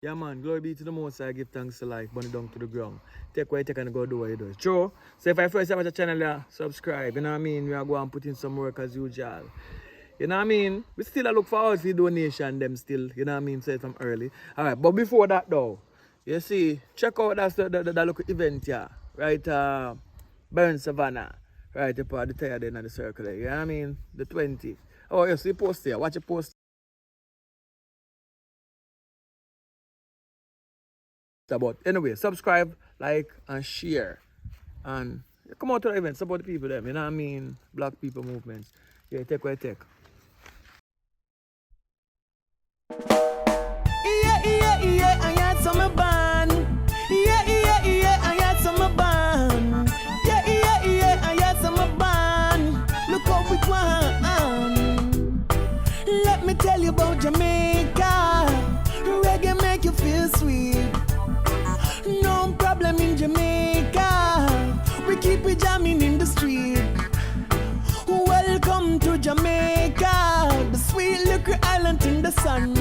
Yeah, man, glory be to the Most High, give thanks to life, burn it down to the ground. Take what you take and go do what you do. True. So if I first time at the channel, yeah, subscribe, you know what I mean? We are going to put in some work as usual. You know what I mean? We still look forward to the donation, them still, you know what I mean? Say it from early. Alright, but before that though, you see, check out that local event, yeah. Right, Burn Savannah. Right, you put the tire there in the circle, you know what I mean? The 20. Oh, you see post there, watch the post. But anyway, subscribe, like, and share. And come out to the event, support the people them, you know what I mean? Black people movements. Yeah, take what you take. Yeah, I had some band. Yeah, I had some band. Yeah, I had some band. Look how we gone. Let me tell you about Jamaica. Reggae make you feel sweet. No problem in Jamaica. We keep it jamming in the street. Welcome to Jamaica, the sweet liquor island in the sun.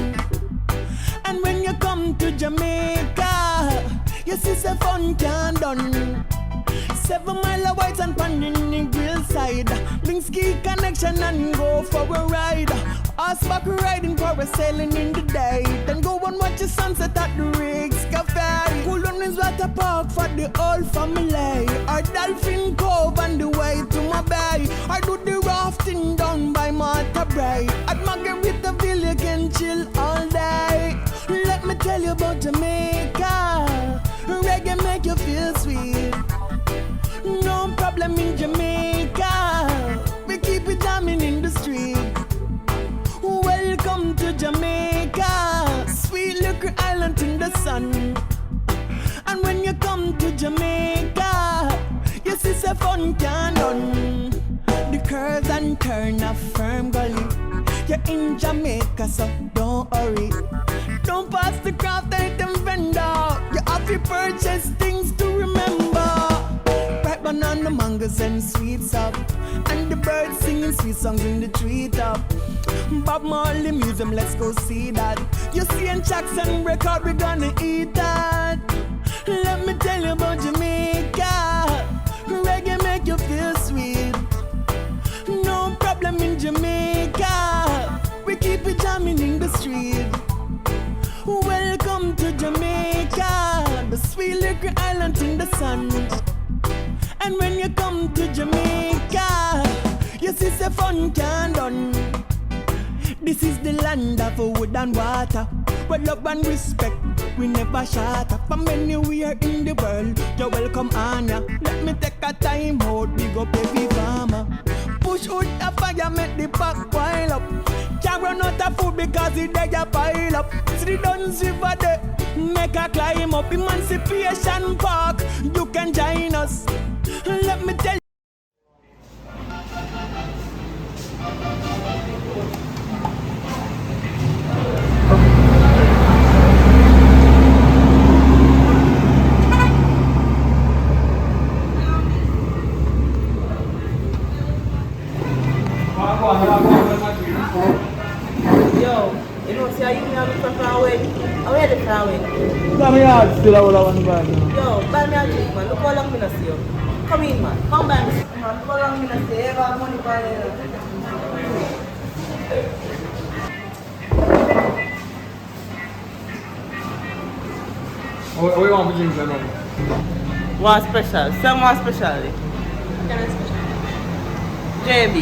And when you come to Jamaica, you see the fun can done. 7 Mile of White and Panini grill side. Links key connection and go for a ride. Horseback riding for a sailing in the day. Then go and watch the sunset at the Rigs Cafe. Cool Runnings Water Park for the whole family. Or Dolphin Cove and the way to my bay. I do the rafting down by Martha Bray. At Margaritaville you can chill all day. Let me tell you about Jamaica. Reggae make you feel sweet. No problem in Jamaica. We keep it jamming in the street. Welcome to Jamaica, sweet liquor island in the sun. And when you come to Jamaica, you see the fun can done. The curves and turn a firm gully. You're in Jamaica, so don't hurry. Don't pass the craft item vendor. You have to purchase things to remember. Ripe banana, mangoes and sweets up. And the birds singing sweet songs in the treetop. Bob Marley Museum, let's go see that. You see in Jackson record, we're gonna eat that. Let me tell you about Jamaica. Reggae make you feel sweet. No problem in Jamaica. We keep it jamming in the street. Welcome to Jamaica, the sweet liquor island in the sun. And when you come to Jamaica, you see the fun can done. This is the land of wood and water, where love and respect we never shut up. From anywhere in the world, you're welcome on ya. Let me take a time out, big up every farmer. Push out a fire, make the back boil up. Can't run out of food because the day you pile up. See the Duns River there, make a climb up. Emancipation Park, you can join us. Let me tell you. Yo, you know, see how you have to far away. How are you far away? Come here, still I want to buy now. Yo, buy me a drink, man. Look how long I see you. Come in, man. Come buy me. Man, look how long I see you. You have money for you. What do you want to drink now? One special. Some one special. JB.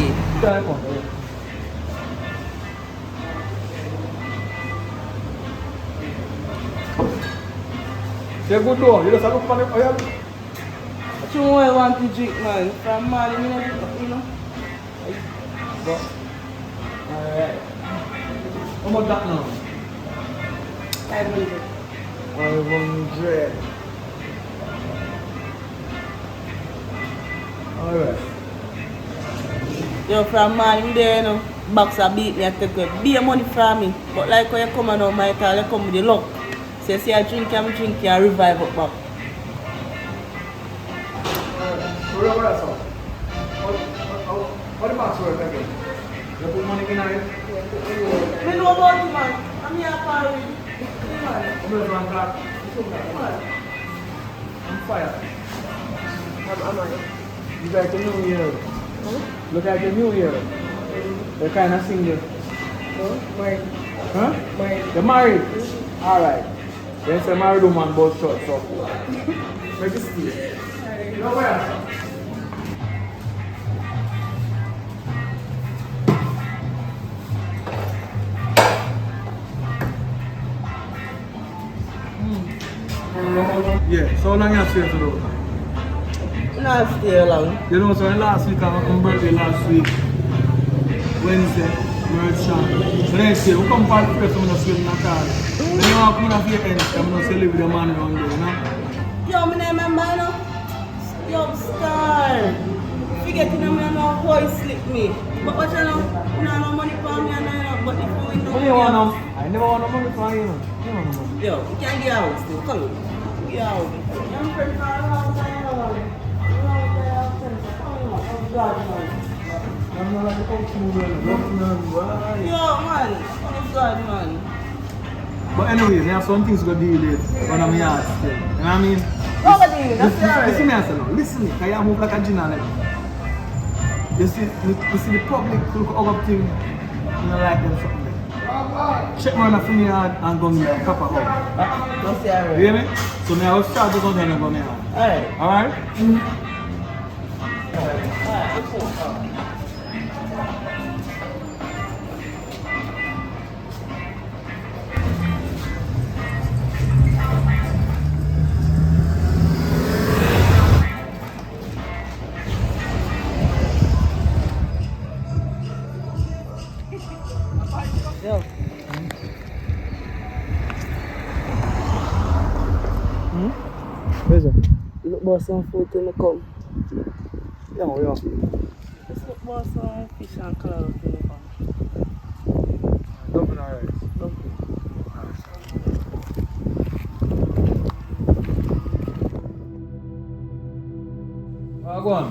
You're good though, you just look for the oil. What you want to drink, man? From Mali, you know? Alright. How much that now? 500. 500. Alright. Yo, from Mali, there, you know, box a beat me, I take away. Be money from me. But like when you come on my car, you come with the luck. So you see I drink, I'm drinking, I revive up back. What else? What the box worth again? You put money in it? I know about you, man. I'm here for you. I'm going to run back. I'm fire. You like the new year. Look like the new year. They're kind of single. Married. Huh? Married. You're married? Alright. Then say married woman both short, so. Make it steal. You know where? Yeah, so how long you stay to do? Not stay long. You know, so last week, I my birthday last week, Wednesday, World Shop. So then I say, we come back because I'm not sleeping in the car. Then you want to come up here and I'm not live with the man around there, you know? Yo, my name is Mano. Yo, star. Forget you know, I know how you slip me. But what you know, you know, no money for me, and I know, but if you know, What do you want now? I never want no money from you. You want no money. yo, you can't get out still. Come on. Get out. Young friend for a long time, I'm not like a coach, man. yo, man. Oh, God, man. But anyway, there are some things to deal with when I'm here still. You know what I mean? Over there, that's Listen right. me, I say now. Listen me, because you move like a gin. You see the public look up thing, you don't like them something there. Check me on the yard and go me a cup of hug. That's You right. hear me? So me I will start to go down and go me hard. Alright. Alright? Yo. Where's it? Look for some food till I come. Yeah, we are. Let's look for some fish and cloud till I come. Dumping alright. Dumpling. Go on.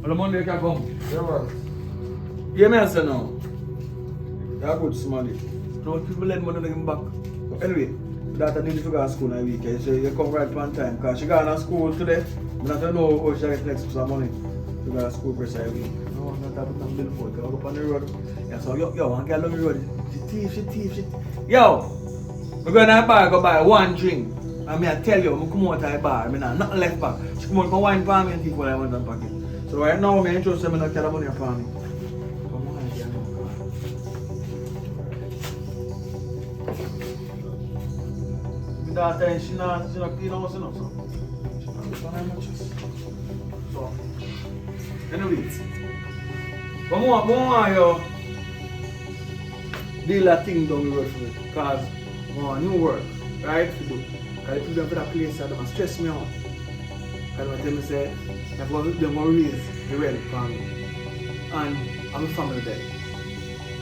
On the Monday can come. Yeah, man. Hear me answer now. You're good, Somali. No people lend money to give back. But anyway, daughter need to go to school next week. So you come right on time. Because she got to school today. I don't know how she get next to some money. She got to school for a week. No, I'm not having some billboard. Because I go on the road. Yeah, so yo, I get along the road. She thief. Yo! We're going to the bar, go buy one drink. I mean, I tell you, I come out of the bar. I mean, I'm not left back. She come out for wine for me and think what I want to packet. So right now, I'm interested in not carry money for me. Come on, yeah, my daughter, she not clean house, you know, so she not live on her mattress. So, anyways, but more you deal that thing down the road for me, because I want new work, right, to do. Because the people for that place, they must stress me out. Because they tell me, say, they're going to raise the rent for me. And I'm a family there.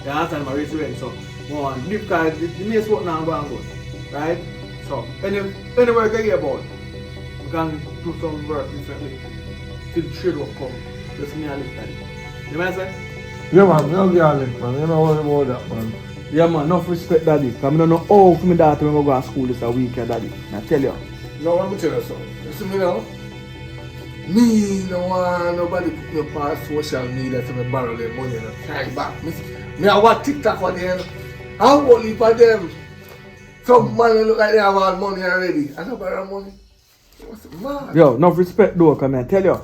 They understand my raise the rent, so I want to live, because the mace work now go and go, right? So, any work I hear about, we can do some work differently. Till the trade work come, just me and live that. You know what I'm saying? Yeah, man. You don't get a link, man. You don't worry about that, man. Yeah, man, enough respect, daddy. Because I don't know how for my daughter when I go to school this a week, daddy. I tell you. No, let me tell you something. You see me now? Me no want nobody put me up on social media to me borrow their money and try back. Me I watch TikTok for them. I won't leave for them. Some man look like they have all money already. I don't borrow money. What's the man? Yo, enough respect though, come I tell you.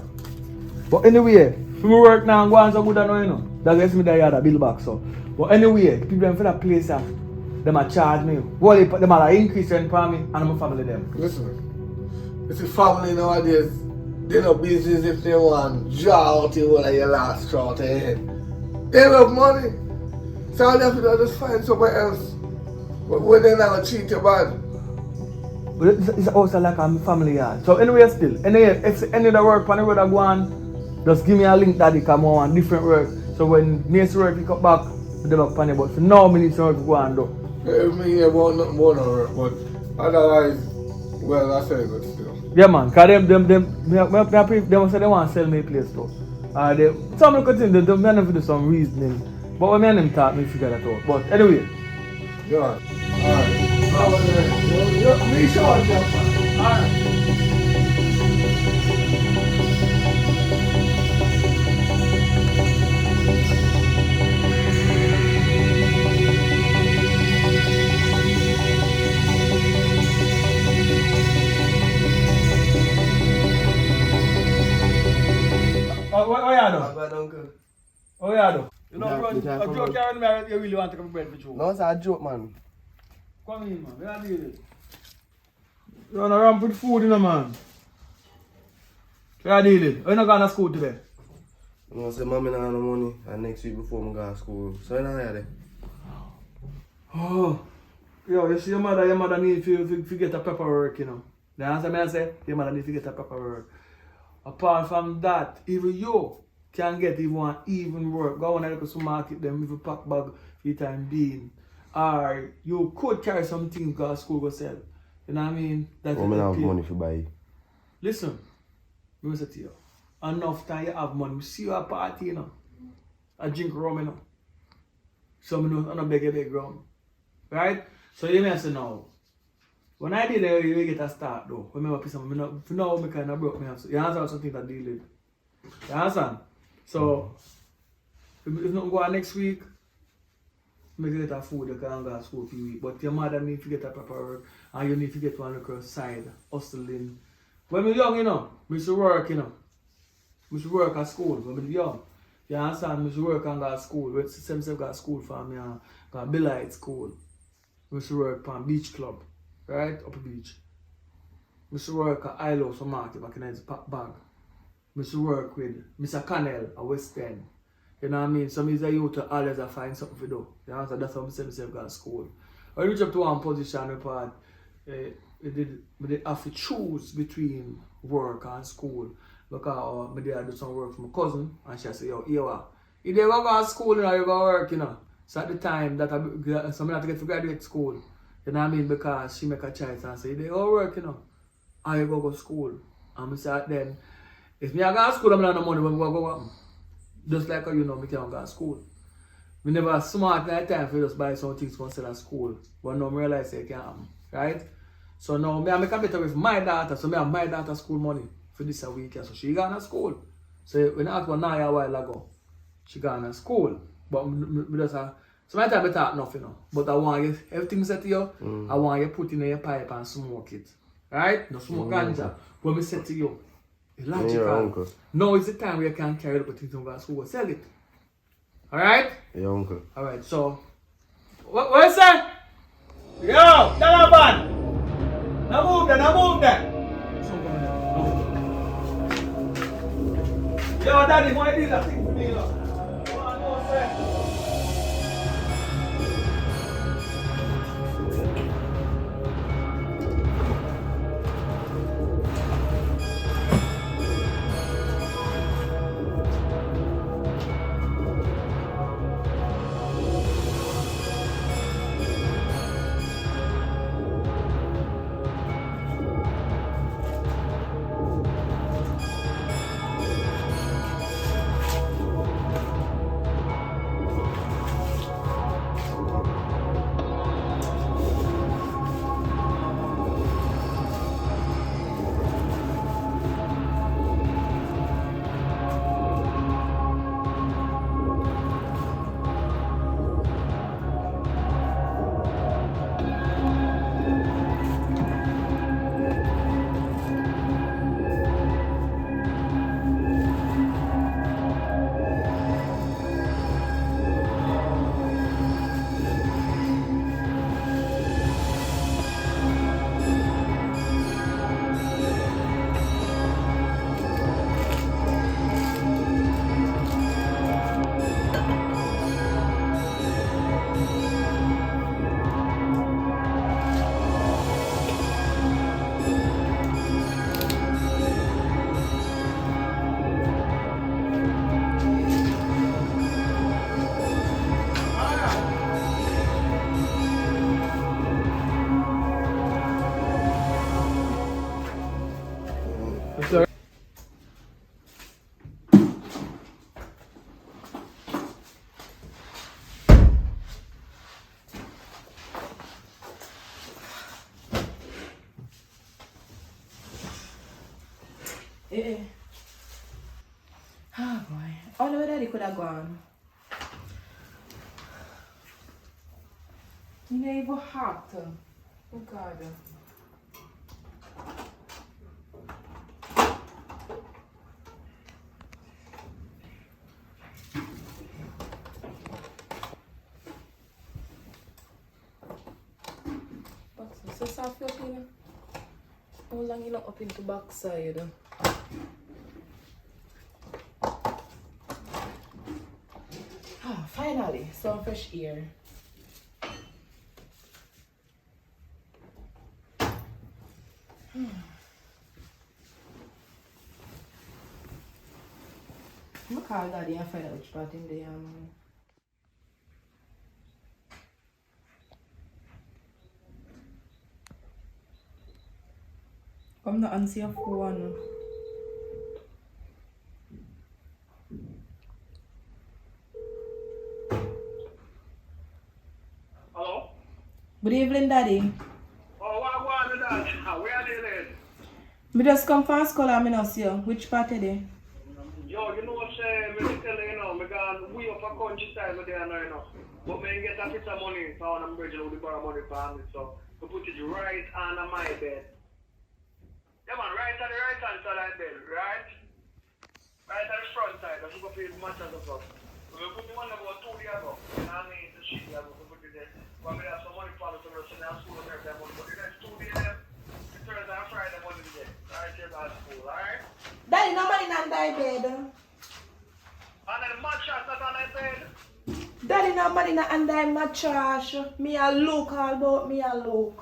But anyway, if we work now and go on so good, I know, you know. That's why me that you had a bill back, so. But anyway, people them for that place, them a charge me. Well, them are increase rent for me and my family them. Listen, it's a family nowadays. They no business if they want draw out you like your last straw to your head. They love money. So all they have to do is just find somewhere else. But when they're not gonna treat you bad. But it's also like a family yard. So anyway still, if any of the work on the road I go on, just give me a link daddy, come on different work. So when next work pick up back, them up on it. But for now me need some work to go and do. If me hear about nothing more no work, but otherwise, well, that's very good still. Yeah man, cause them say they want to sell me a place too. Some of the things, they never do some reasoning. But when me and them talk, me figure that out. But anyway. Yeah. Alright. Me sure, Jumper. Alright. What you do? Bad uncle. What you do? You know, Yeah, bro, we can't a come joke on. carrying me, you really want to come bread for you. No, it's a joke, man. Come in, man. Where are you? You want to ramp with food, you know, man. Where are you? You're not going to school today? You know, say mommy not have no money, and next week before I go to school. So you know how there. Oh. Yo, you see your mother need to get a paperwork, you know. The answer me I say, your mother need to get a paperwork. Apart from that, even you can get even work. Go on and look at some market them with a pack bag for your time being. Or you could carry some things go to school go sell. You know what I mean? That's I have money to buy. Listen, let me say to you. Enough time you have money. See you at a party, you know. I drink rum, you know. So I know I don't beg rum. Right? So you may say now. When I did it, you get a start though. Remember, for now, I kind of broke me. So you understand something that deal with. You understand? So, if not go on next week, make you get a food, you can go to school for a week. But your mother need to get a proper work, and you need to get one look side, hustling. When we young, you know, we should work, you know. We should work at school when we young. You understand? We should work and go to school. We same go to school for me, go to Billite school. We should work on beach club. Right? Up the beach. I should work at ILO for market back in the pack bag. I should work with Mr. Cannell at West End. You know what I mean? Some is a youth to always find something to do. You know, so that's how I say myself go to school. When I reach up to one position report, we did have to choose between work and school. Because I did do some work for my cousin and she said, yo, if you go to school, you know, you go work, you know. So at the time that I have to get to graduate school. You know what I mean? Because she make a choice and say, they go work, you know. And you go to school. And I say then, if me I go to school, I'm not no money when I go. Just like how you know, me can't go to school. We never smart that time for just buy some things for sell at school. But now I realize I can't. Right? So now I make a better with my daughter. So I have my daughter school money for this a week. So she gone to school. So when I asked her now a while ago, she gone to school. But me just sometimes I talk nothing, you know. But I want you, everything said to you, I want you put in your pipe and smoke it. Right? No smoke ganja. When I said to you, it's logical. Now is the time where you can carry the things over to school, sell it. Alright? Yeah, uncle. Alright, so what is that? Yo, Donovan! Now move that. Yo, Daddy, why did that thing for me, look? Come on, no, sir. Eh. Ah, boy. All the way daddy could have gone. You know, even hot. Oh, God. So soft your cleaner. How long you look up into backside? Ah, finally, some fresh air. I'm gonna call daddy and find out which part in the I'm not answer your phone. Hello? Good evening, daddy. Oh, what with that? Where are they then? Me just come from school and me not see you. Which part are they? Yo, you know what I'm saying? Me tell you, me gone way up a countryside with there now, But me get a bit of money, so I'm bridging out the borrow money for me, so we put it right on my bed. Yeah man, right on the right hand side of the bed, right? Right on the front side, that's what we put the mattress up. We put the one about 2 days ago, and I need the sheet there, we put it there. But we have some money for the rest of the school and everything, but the next 2 days, the Thursday and Friday money there. Right here at school, alright? Daddy, nobody not die bed. And then the mattress not on the bed. Daddy, nobody not under my trash. Me a look all about me a look.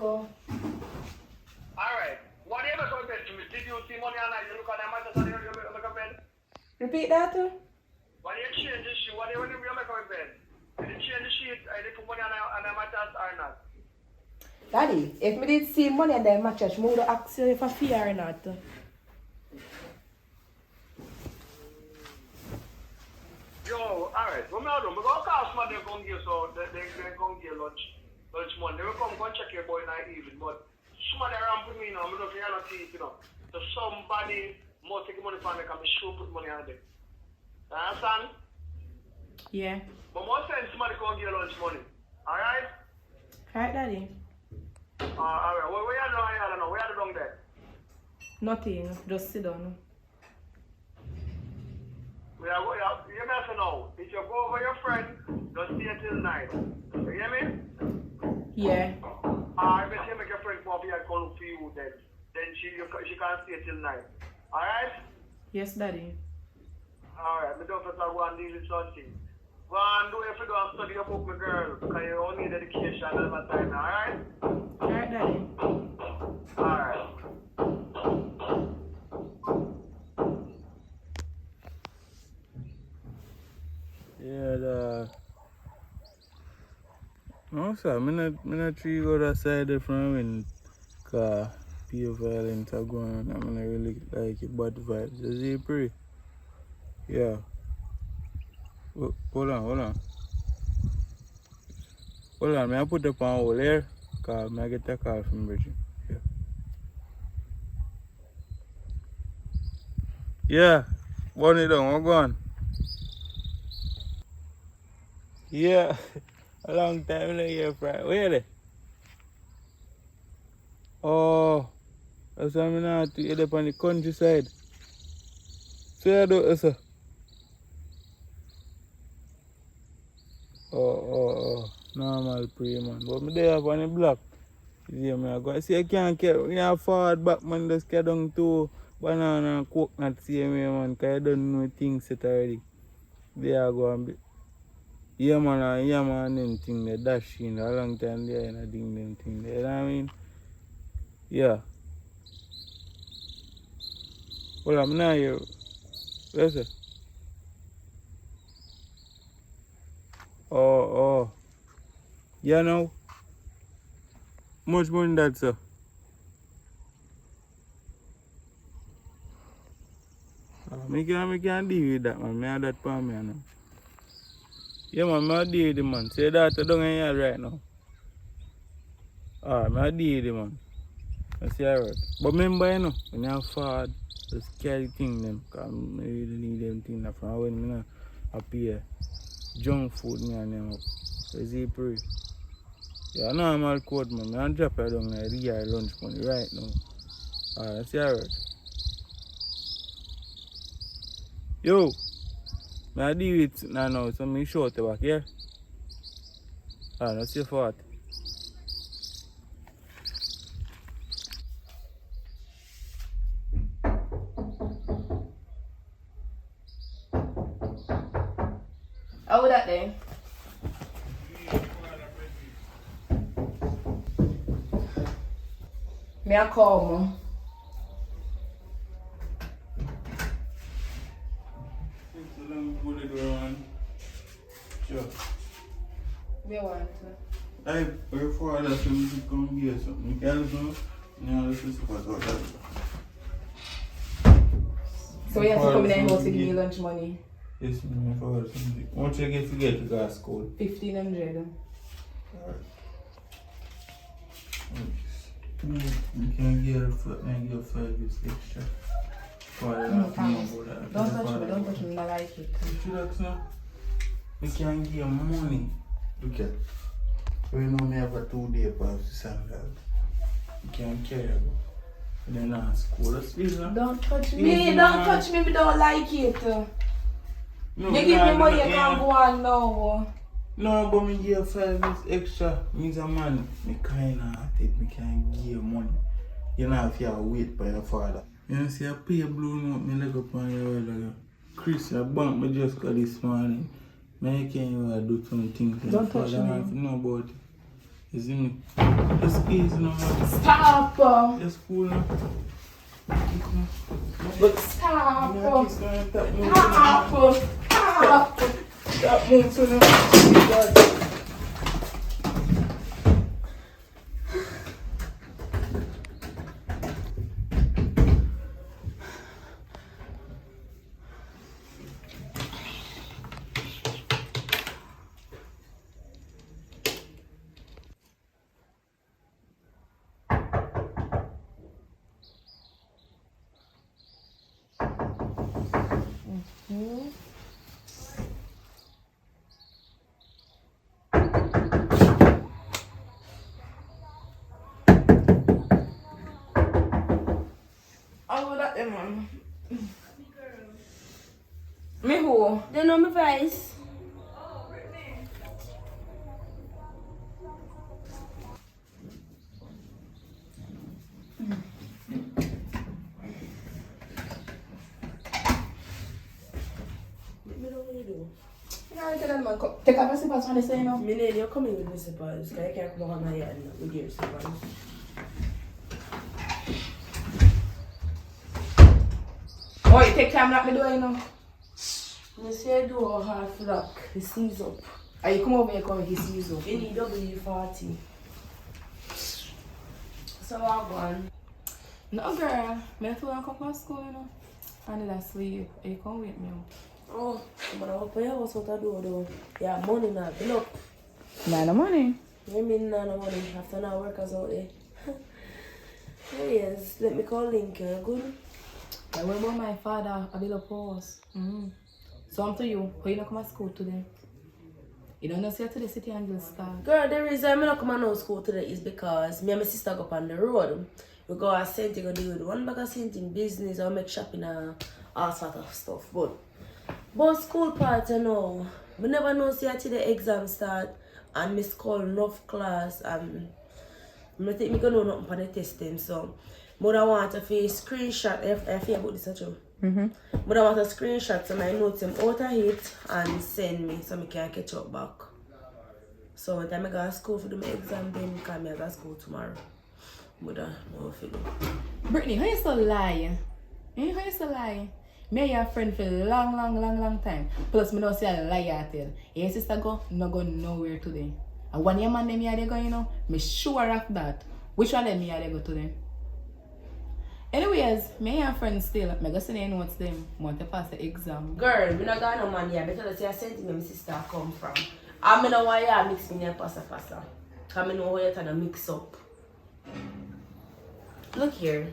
Alright. What do you make of bed to me? Did you see money and you look at the mattress and you make a bed? Repeat that. When you change the sheet, what do you make of bed? Did you change the sheet or did you put money on the mattress or not? Daddy, if me did see money under my trash, me would ask you if I fear or not. Yo, alright. What I'm going to call somebody to come give so they come give lunch money. They will come check your boy in the evening, but somebody around with me now, I'm not here not teeth, So somebody must take money from me because I sure put money on them. You understand? Yeah. But most times somebody come give lunch money. Alright? Alright, Daddy. Alright. Where you doing? I don't know. Where are you doing there? Nothing. Just sit down. You may say no. If you go over your friend, just stay till night. You hear me? Yeah. I bet you make your friend come up here and call for you then. Then she can't stay till night. Alright? Yes, Daddy. Alright, I don't have to go and deal with something. Go and do if you don't study your book, my girl. Because you don't need education all the time, alright? Alright, Daddy. Alright. Yeah, no, sir. I'm not sure you go that side from when peer violence are going on. I'm not really like it, bad vibes. Is it pretty? Yeah. Hold on. Hold on, may I put up on hold here? Because I get a call from Bridget. Yeah. Burn it down, I'm gone. Yeah. A long time in here, Friday. Where are they? Oh, that's why I'm not to up on the countryside. So you do it, sir? Oh. Normal pre, man. But me there up on the block. See me I go. See I can't get me a forward back, man. Just get down to banana and coconut, see me, man. Because I don't know things set already. There I go and be. Yeah, man, them thing they dash in a long time there and I think them thing there. You know what I mean? Yeah. Well, I'm not here. Where's it? Oh. Yeah, now. Much more than that, sir. Me can't deal with that, man. I have that for me, now. Yeah, man, I deal with it, man. Say that down in here right now. I deal with it, man. I say alright. But remember, when you have forward, Just carry thing them, because I really need them things from when I appear. Junk food me and them up. So is he pray? Yeah, normal code man. I drop it down like real lunch money right now. Alright, see alright. Yo, I deal with it now, so me short back, yeah? Alright, let's see for what. How would that then? Me a come. Sure. Me want. I before that so we should come here something. You can do no, this is what that. So you have to come in the house to give me lunch money. Yes, me for something. Once you get to go to school. 1,500. You can get 5 years extra. No, thanks. Don't touch me, I like it. You can give money. Look at. We know me have a 2-day pass you can carry it. And then school. That's reason. Don't touch me, don't touch me, we don't like it. No, you give me money, you can't go on now. No, but me give 5 years extra. Me's a man, me kinda hearted, me can give money. You know if you have to wait for your father. You know, see, I pay a blue note, me leg up on your like Chris, I bumped me just got this morning. Me can't do something. Don't touch me. I have to know about it. You see me? Just easy no man. Stop! Just cool now. But stop! Stop! Stop! Stop! Stop moving so now. How that them man? Me who? They know my voice. Take off your slippers when they say no. Me name, you're coming with my slippers, because I can't come on my yard with your slippers. Oh, you take time like me do, you know. You see I do a half lock, the sleeves up. And you come over here, come he sees you. You need W40. So I go on. No girl, me have to come from school, you know. And then I sleep. You come with me. Oh, but I work for your house, what I do though? Yeah, money now, bill up. Nah, no money. You mean no money after now workers out there? Oh yes, let me call Link, good? I remember my father, I bill up for us. So I'm to you, how you not come to school today? You don't know see to the city and you'll start. Girl, the reason I'm not coming to school today is because me and my sister go up on the road. We go a cent to go deal with one bag of cent in business or make shopping and all sort of stuff. But school part, you know, we never know see until the exam start and miss call enough class and I think me gonna know nothing for the testing. So mother want a screenshot if you about this at you. But I want a screenshot so my notes them out of it and send me so I can catch up back. So when time I go to school for do my exam then because I go to school tomorrow. But I know if you do. Brittany, how you so lie? How you so lie? Me and your friend for a long time. Plus me know say I lie at tell. Your sister no go nowhere today. And when your man them here they go, you know, me sure of that. Which one them here they go today? Anyways, me and your friends still, me go see the notes them, want to pass the exam. Girl, we not got no man here because I sent me my sister come from. I know why you mix me in pasta. Because I know how you're trying to mix up. Look here.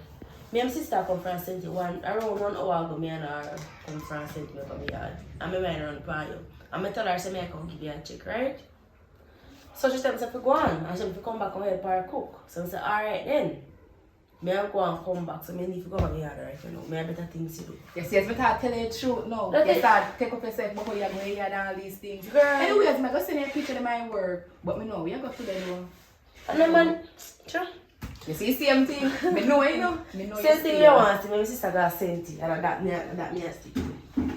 Me and my sister come from St. Around 1 hour ago, me and her come from St. Come yard. And me went around the you. And I tell her, say, me I come give you a check, right? So she said, if go on. And she said, come back and help her cook. So I said, alright then. Me I go and come back. So me need to go on the yard right now. Me have better things to do. Yes, me can't tell you the truth now. Okay. You start take up yourself before you go here and all these things. Girl. Anyways, I go send you a picture of my work. But me know, we go to the door. And then man, sure. You see, same thing. Me know, you know. Me know Same thing you want, my sister got sent it. And that me a stick.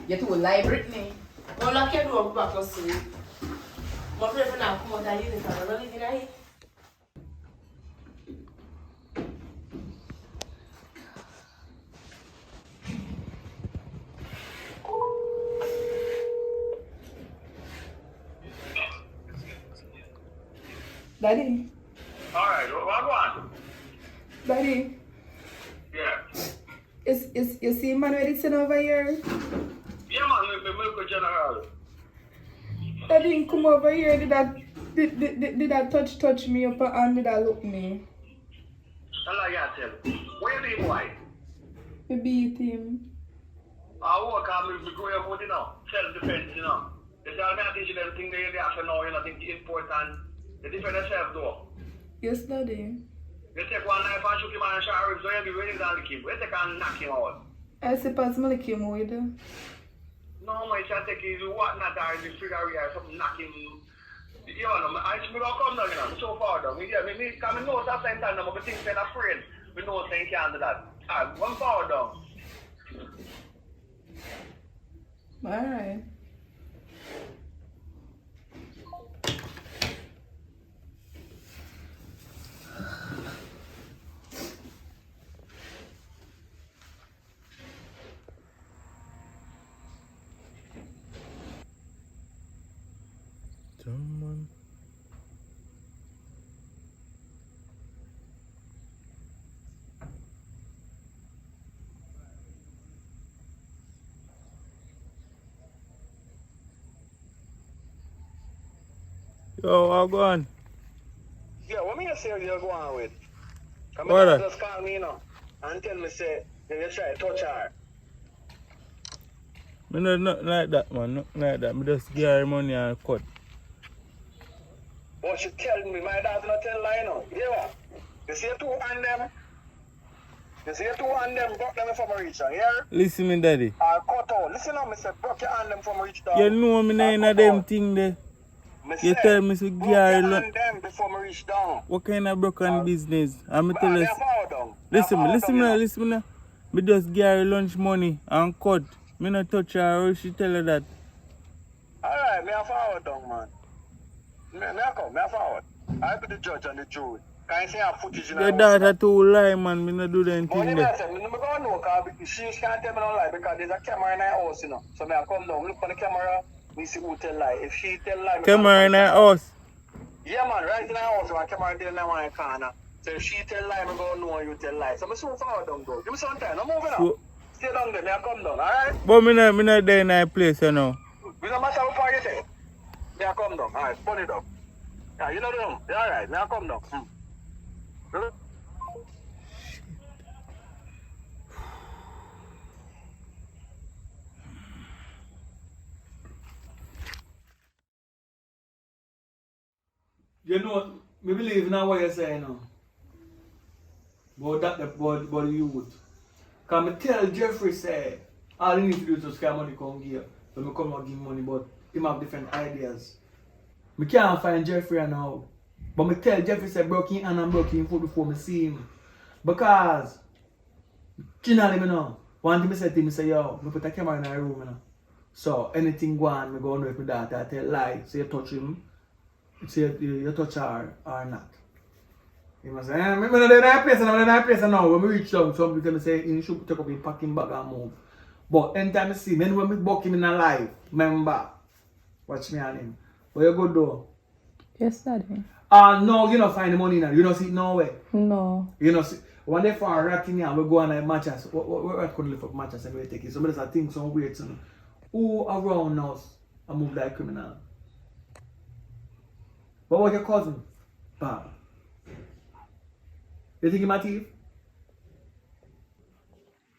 You too lie, Brittany. Well, lock your door back and see. My friend now come out and uniform. I don't live in here. Daddy. Alright, what one? Daddy. Yeah. You see man where it's over here? Yeah man, we go general. Daddy come over here, did that touch me up and did that look me? Allah ya tell. Where you be boy? Me beat him. I work on me go about you know, self-defense, you know. They tell me I teach you them thing they have to know, you know, think it's important. They defend themselves though. Yes, Daddy. You take one knife and shoot him and shot ribs, so you be ready to kill him. You take and knock him out. I suppose me like him with you. No, man, you should take his what not or the figure or something knock him. You know, I should not come down, you know, so far down. Me come in know that same time, I'm think I'm afraid. We know saying can't do that. Alright, one forward down. Alright. Someone. Yo, how go on? Yeah, what me say you're going with? Come What on, that? just call me, you know, and tell me, say, you try to touch her. Me no nothing like that, man. Nothing like that. Me just give her money and cut. But she tell me, my daughter not tell lie, you know. You hear what? You see two on them? You see two on them, broke them from a reach, you hear? Listen me, daddy. I'll cut out. Listen up, me say, broke your hand them from a reach down. You know me not in a them thing there. Me You say, tell me to give broke her your a hand them before me reach down. What kind of broken business? I'm But tell they us. fall down. Listen me, They listen fall me, down, now, you know. listen me. Now. Me just give her lunch money and cut. Me not touch her or she tell her that. Alright, me a forward down, man. Me a come, me a forward. I be the judge and the jury. Can you see her footage in her Your house, daughter you know? too lie, man. Me not do them But thing you know, there. I said, me don't know, because she can't tell me no lie, because there's a camera in her house, you know. So me I come down, look on the camera, me see who tell lie. If she tell lie, me Camera in her house. Yeah, man, right in her house, one camera there in one corner. So if she tell lie, me go know you tell lie. So me so far down, though. Give me some time, I'm moving So- on. Stay down there, me I come down, alright? But me not there in that place, you know. We don't matter how far you say. Me I come down, alright, put it up. Yeah, you know the room. Yeah, alright, me I come down. You know, me believe now what you're saying now. About that, about the youth. Because me tell Jeffrey say, all he need to do is just get money come give. So me come and give money, but him have different ideas. Me can't find Jeffrey now. But me tell Jeffrey say broke him hand and broke him foot before me see him. Because, generally me know, one thing me say to him, me say, yo, me put a camera in my room, you know. So anything go on, me go on with my daughter, I tell lie, so you touch him. Say you touch her or not. He must say, I'm not in that place, I'm in that place now. When we reach down, some people say, he should take up his packing bag and move. But anytime I see him, when we buck him in a live, remember, watch me on him. Where you go do? Yes, Daddy. No, you don't find the money now. You don't see it nowhere. No. You know, see, one day for a rat in here, we go on a matches. What rat couldn't lift up matches and we take it. Somebody's a thing, some weird, some who around us and move like criminal. What was your cousin? Bob. You think he my thief?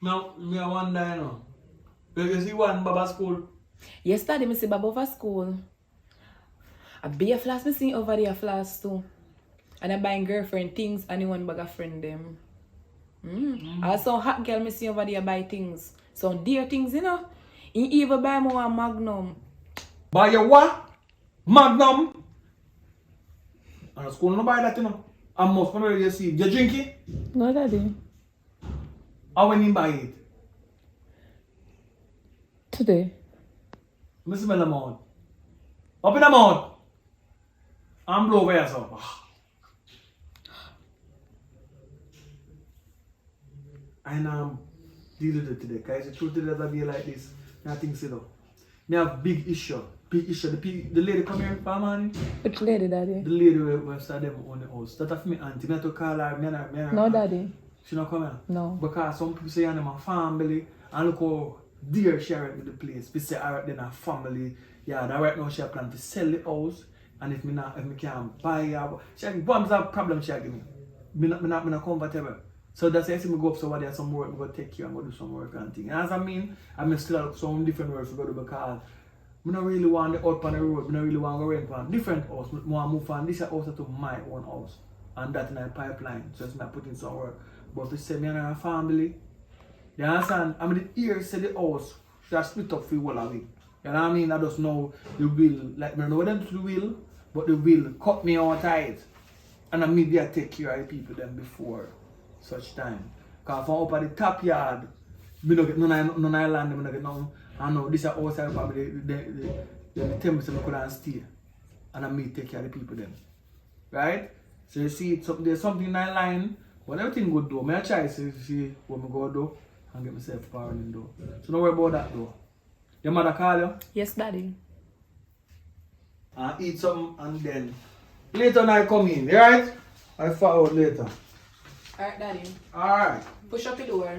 Now, me I wonder, you know. You see one Baba school? Yes, Daddy, me see Bob over school. A beer flask, me see over there flask too. And I buying girlfriend things and the one bag of friend them. Also hot girl me see over there buy things. So dear things, you know. He even buy more a Magnum. Buy your what? Magnum? And school no buy that, you know. And most people you see. You drink it? No, Daddy. How when you buy it? Today. Me smell the mouth. Open the mouth. And blow over yourself. And deal with it today. Because the truth is that I be like this. Nothing sit up. Me have big issue. Big issue. The lady come here for money. Which lady, Daddy? The lady who started them on the house. That of me auntie. Me have to call her. No, Daddy. She not come here? No. Because some people say I'm a family. And look how dear she are with the place. We say alright then a family. Yeah, that right now she plan to sell the house. And if me can't buy her, she have a problem she give me. Me not comfortable. So that's why I see me go up somewhere there some work, me go take care and go do some work and things. And as I mean, I still have some different work to go do because I don't really want the out on the road, I don't really want to rent from different house. I want to move from this house to my own house. And that's in a pipeline. So it's me putting some work. But to say me and a family, you understand? I mean the ears say the house should split up for all of it. You know what I mean? I just know the will, like I don't know what them to the will, but the will cut me out tight. And I maybe I take care of the people them before such time. Because from up at the top yard, we don't get none of land, we don't get none. I know this is outside probably the temperature I couldn't stay. And I may take care of the people then. Right? So you see there's something in that line, but everything good though. I try to see what I go do and get myself power in though. So don't worry about that though. Your mother call you? Yes, Daddy. And eat something and then later when I come in, right? I follow out later. Alright, Daddy. Alright. Push up the door.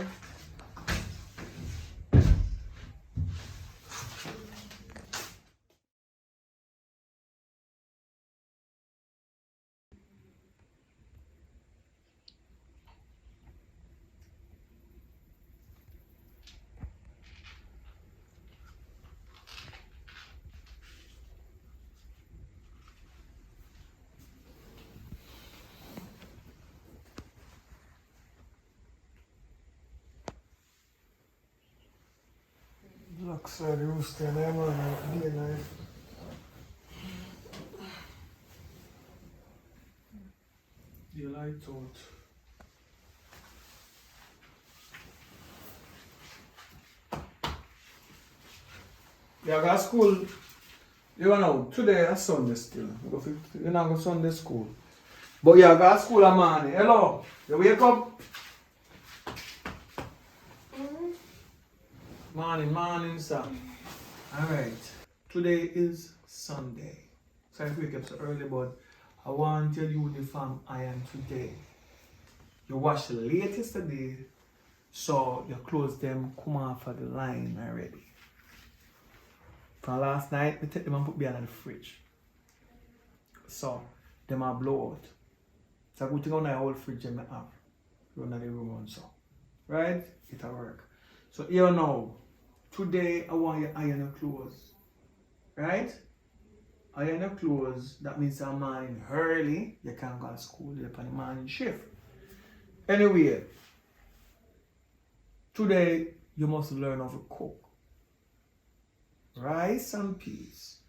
Black side rooster there man, day night. The light out. Yeah, I got school. You know, today is Sunday still. You not go Sunday school. But yeah, I got school a morning. Hello, you wake up? Morning, sir. Alright. Today is Sunday. So I wake up so early, but I want to tell you the uniform I am today. You wash late yesterday, so your clothes them come off of the line already. From last night, I take them and put behind the fridge. So them are blow out. So I go to on the whole fridge and I have run the room on so. Right? It'll work. So here now. Today, I want you to iron your clothes. Right? Iron your clothes. That means I'm morning early. You can't go to school. You're on the morning shift. Anyway, today, you must learn how to cook. Rice and peas.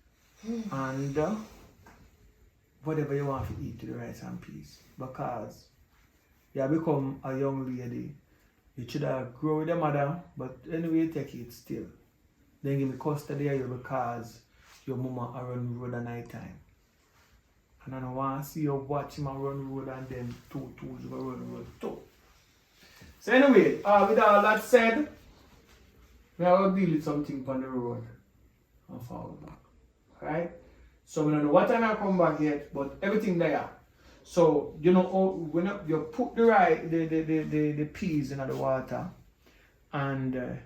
And whatever you want to eat to the rice and peas. Because you become a young lady. You should have grow with your mother, but anyway, take it still. Then give me custody of you because your mama are run road at night time. And I don't want to see you watch him run road and then two tools go run road too. So anyway, with all that said, we are going to deal with something on the road and follow back. Right? So we don't know what time I come back yet, but everything there. So you know when you put the peas in the water and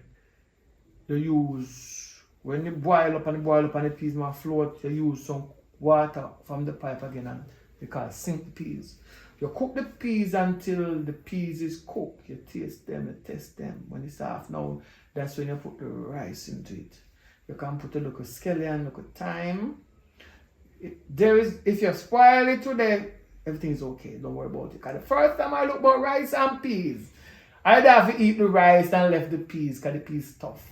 you use when you boil up and the peas might float, you use some water from the pipe again and because sink the peas. You cook the peas until the peas is cooked. You taste them, you test them. When it's half now, that's when you put the rice into it. You can put a little scallion, little thyme. If you spoil it today, everything's okay. Don't worry about it. Because the first time I look about rice and peas, I'd have to eat the rice and left the peas because the peas tough.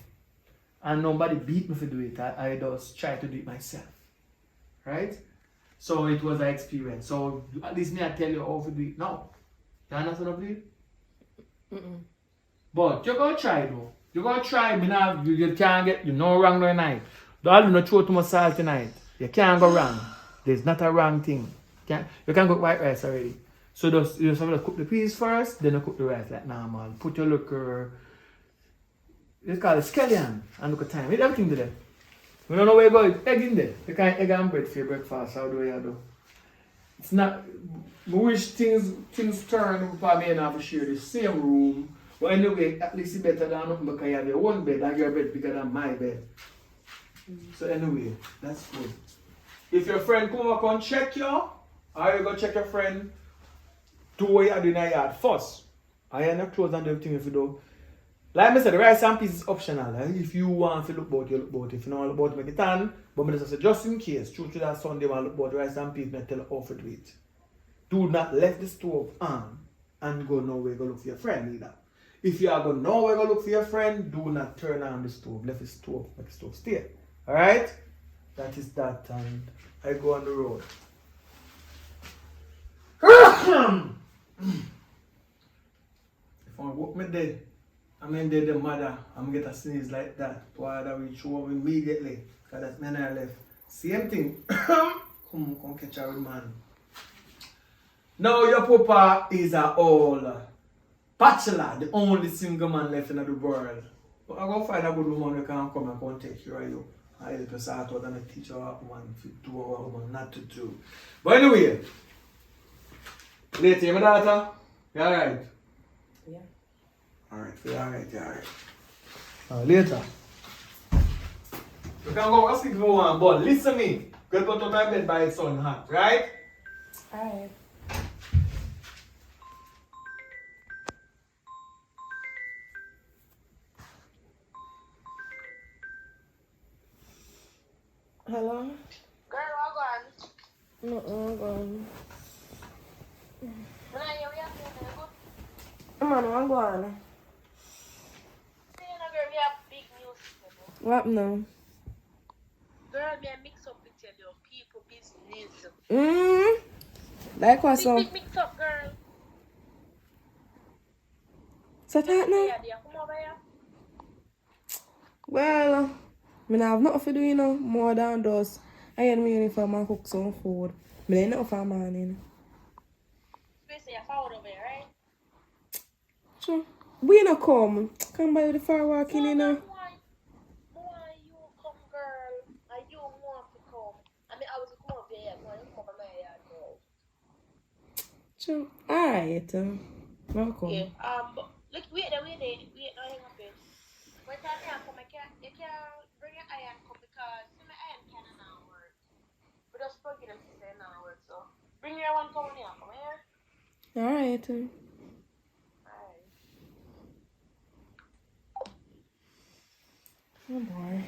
And nobody beat me for do it. I just try to do it myself. Right? So it was an experience. So at least me I tell you how to do it now. You understand what I mean? But you're gonna try though. You're gonna try. You can't get no wrong no night. Don't no throw too much salt tonight. You can't go wrong. There's not a wrong thing. You can cook white rice already. So you just have to cook the peas first, then you cook the rice like normal. Put your look it's called a scallion and look at time. Eat everything there. We don't know where you go. Egg in there. You can egg and bread for your breakfast. How do you do? It's not. We wish things turn for me and have to share the same room. But anyway, at least it's better than nothing because you have your own bed and your bed bigger than my bed. So anyway, that's good. If your friend come up and check you, or you go check your friend, do what you do in your yard first. Iron your clothes and everything if you do. Like I said, the rice and peas is optional. If you want to look about, you look about. If you don't want to look about, make it on. But I just say, just in case, true to that Sunday, want to look about rice and peas, I tell you how to do it. Do not left the stove on and go nowhere go look for your friend either. If you are going nowhere go look for your friend, do not turn on the stove. Left the stove, make the stove stay. Alright? That is that, and I go on the road. If I walk me there, I'm in there, the mother, I'm get a sneeze like that. Why that we show up immediately? Because that's when I left. Same thing. Come catch her with man. Now your papa is a old bachelor, the only single man left in the world. But I go find a good woman who can come and come take care of you. I help you start out and I teach our woman to do what woman not to do. But anyway, later, my daughter, you alright? Yeah. Alright, you're alright. Later. You can go sleep if you want, but listen to me. Go to my bed by the sun hot, right? Alright. Hello? Girl, I'm gone. No, I'm gone. When I hear we have to go. Man, I'm gone. See, you know, girl, we have big news. What now? Girl, me mix up with your people business. Like what so? Big mix up, girl. So that now? Yeah, come over here. Well, I have nothing to do, you know, more than those. I had my uniform and cook some food. I ain't nothing for morning. We say you're forward over here, right? Sure. We no come. Come by the far walking, you know. Why you come, girl? And you want to come? I mean, I was come over here. Why you come over my yard, girl? Sure. Alright. Welcome. Yeah. But look, wait, no hang up here. When time you come, you can't bring your iron come because my iron can now work. But just plug it and say now work, so bring your one come here, come here. Alright. Alright. Oh boy.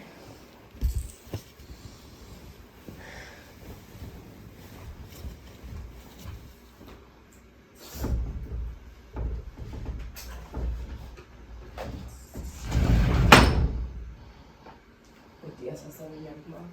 Yes, I saw you, man.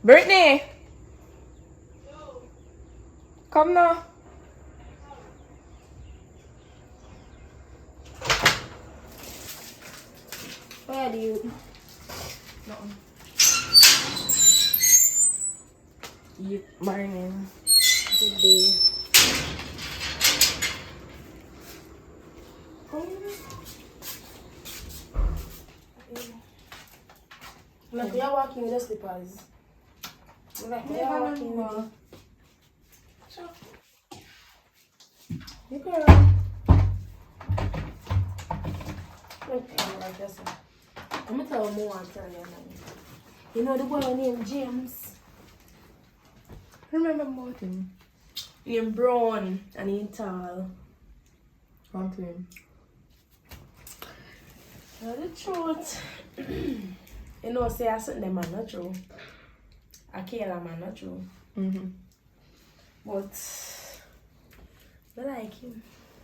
Brittany! Come now. Where do you? Nothing. You morning. Good day. Like you're walking with the slippers. Like you're walking with the... Sure. You girl. Like this one. I'm gonna tell you more and tell you now. You know the boy named James? Remember about him? He brown and he tall. Come to him. Tell the truth. You know, say I said them man not true. I kill a man not true. But I like him.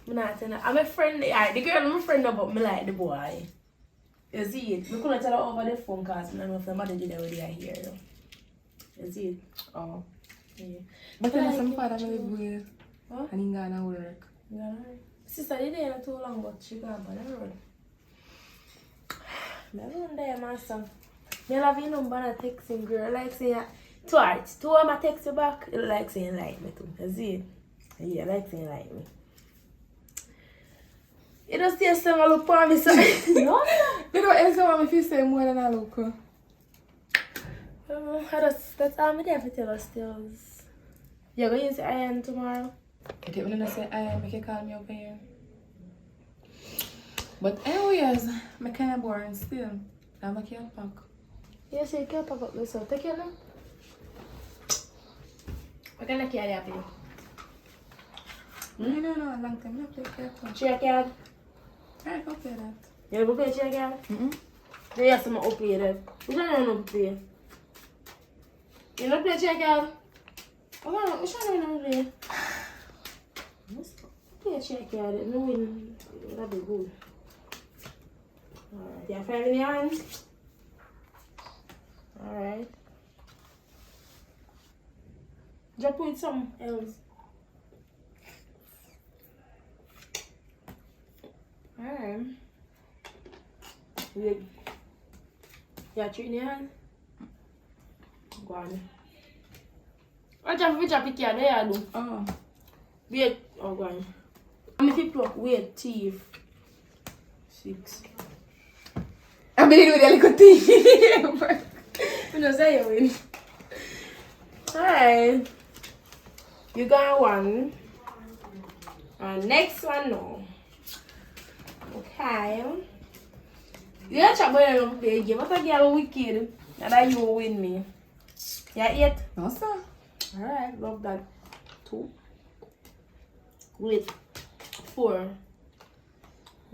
I'm a friend. The girl I'm a friend of, but I like the boy. You see it? We couldn't tell her over the phone because I don't know if the mother did that already here. You see it? Oh. Yeah. But I then like some him father too. live with Huh? and he gonna work. Yeah. Sister did there not too long, but she gone on the road. I run there, master. Me love your number and text him, girl. Like saying, twice. Two of my text you back, it like saying like me too. You see it? Yeah, like saying like me. You don't see a song I look for me, so. No? You know, everyone if you say more than I look. That's all me there for tell us still. You're going to say I am tomorrow? I didn't want to say I am, make you call me up here. But anyways, I'm kind of boring still. I'm a can't pack. Yes, you can pack up myself. Take care now. What kind of card you have here? No, a long time. I play careful. Check card? Alright, I'll play that. You never play check card? They have some play that. We don't know play. You don't play check card? Oh, we should know play. Play check card. No win. That'll be good. Alright, you have 5 in your hand? Alright. Just put some else. Alright. Wait. You have 3 in your hand? Go on. Watch out which pick your there, do. Oh. Wait. Oh, go on. I'm if you pluck. Wait, thief. 6. I'm beginning with a little tea. You know, say you win. Alright. You got one. And next one, no. Okay. You got to play a play game. What a girl wicked. And that you will win me. Yeah, 8. No, sir. Alright, love that. 2. Wait. 4.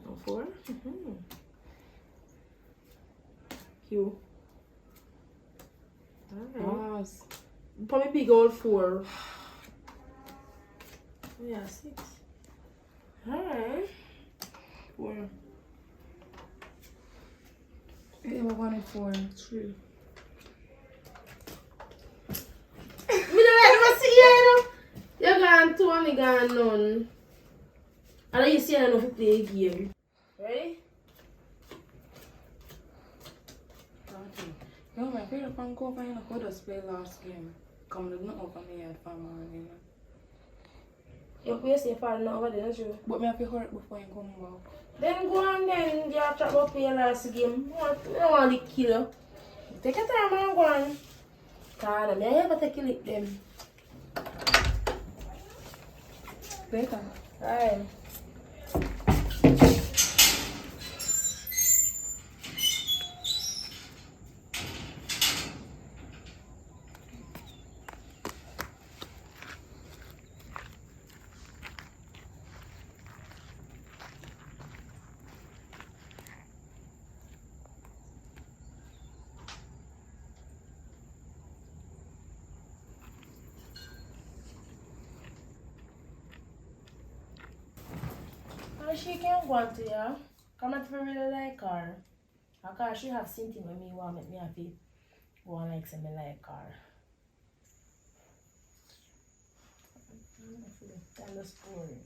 No, 4. Q. Alright. Yes. Probably big old 4. Yeah, 6. Alright. 4. Yeah, I wanted 4. 3. Me don't like to see you, you gone 2 and me gone none. And then you see enough to play a game. Ready? No, my favorite fan go find a good play last game. Come to not over me at family. You say father not over there, not true. But me have to hurry before you come back. Then go on then, you have to about play last game. I don't want to kill you. Take your time and go on. Because I never take a lick them. Later. Alright. She can go on to you. Come at for really like her. Because she have something when me want make me happy. Go on like say me like her. Kind of spoiling.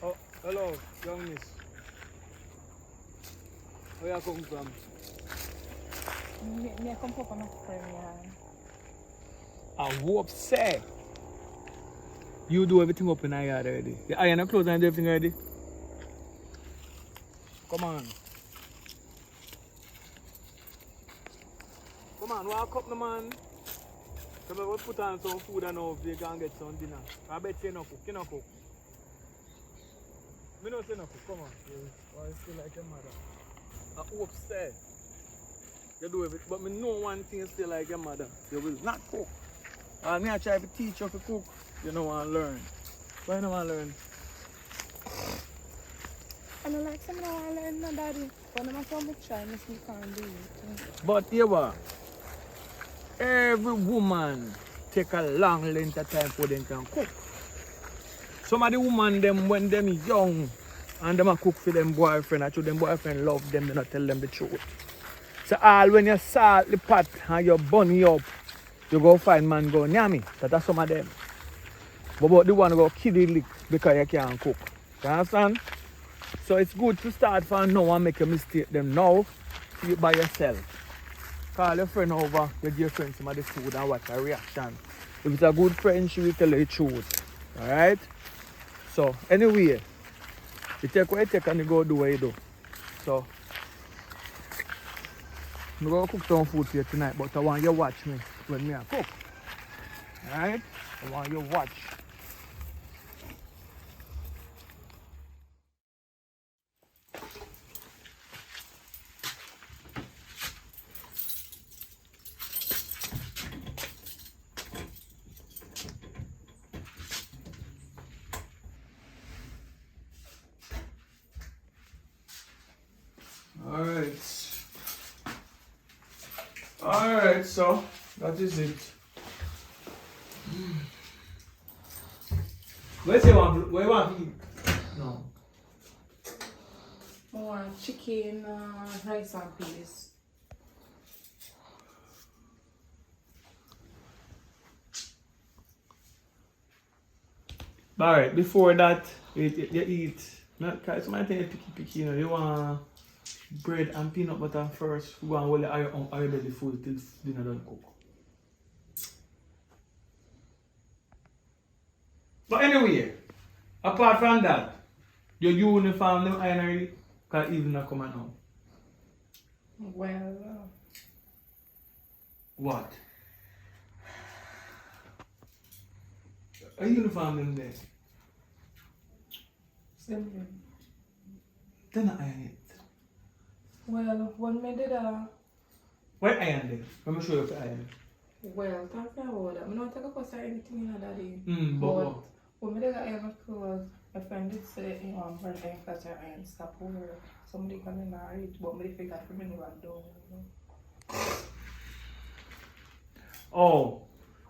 Oh, hello, young miss. Where you come from? Me come from a friend, yeah. I hope say. You do everything up in the yard already. The iron and clothes and everything already. Come on. Come on, walk up, no man. Come on, we'll put on some food and now you can get some dinner. I bet you no cook, you no cook. Me no say no cook, come on. You still like your mother. I hope say. You do everything, but me know one thing still like your mother. You will not cook. And me I try to teach you to cook. You don't want to learn. Why you don't want to learn? I don't like some now I learn no daddy. But no matter how much try, I still can't do it. But here what? Every woman take a long length of time for them can cook. Some of the women them when them young and them a cook for them boyfriend, actually them boyfriend love them, they not tell them the truth. So all when you salt the pot and you burn it up, you go find man go nyami. That's some of them. But the one go kill the lick because you can't cook. You understand? So it's good to start from now and make a mistake them now. Do it by yourself. Call your friend over, you give your friend some of the food and watch her reaction. If it's a good friend, she will tell you the truth. Alright? So anyway, you take what you take and you go do what you do. So I'm going to cook some food for you tonight, but I want you to watch me when me I cook. Alright? I want you to watch. Alright, so that is it. Where you want to eat? No. I want chicken, rice and peas. Alright, before that, you eat. Not somebody think you picky, you know. You want bread and peanut butter first. You want to hold your belly full till dinner don't cook. But anyway, apart from that, your uniform them iron already? Because even not coming out. Well, What? A uniform them there? simple. Then I iron it. Well, when me did Why iron them? Let me show you the iron. well, talking about that, I don't take a post or anything in that day. But But what? when me did iron my clothes, my friend did say, you know, I'm very flat iron stop over. Somebody come in and reach, but me figure for me never done. You know? Oh,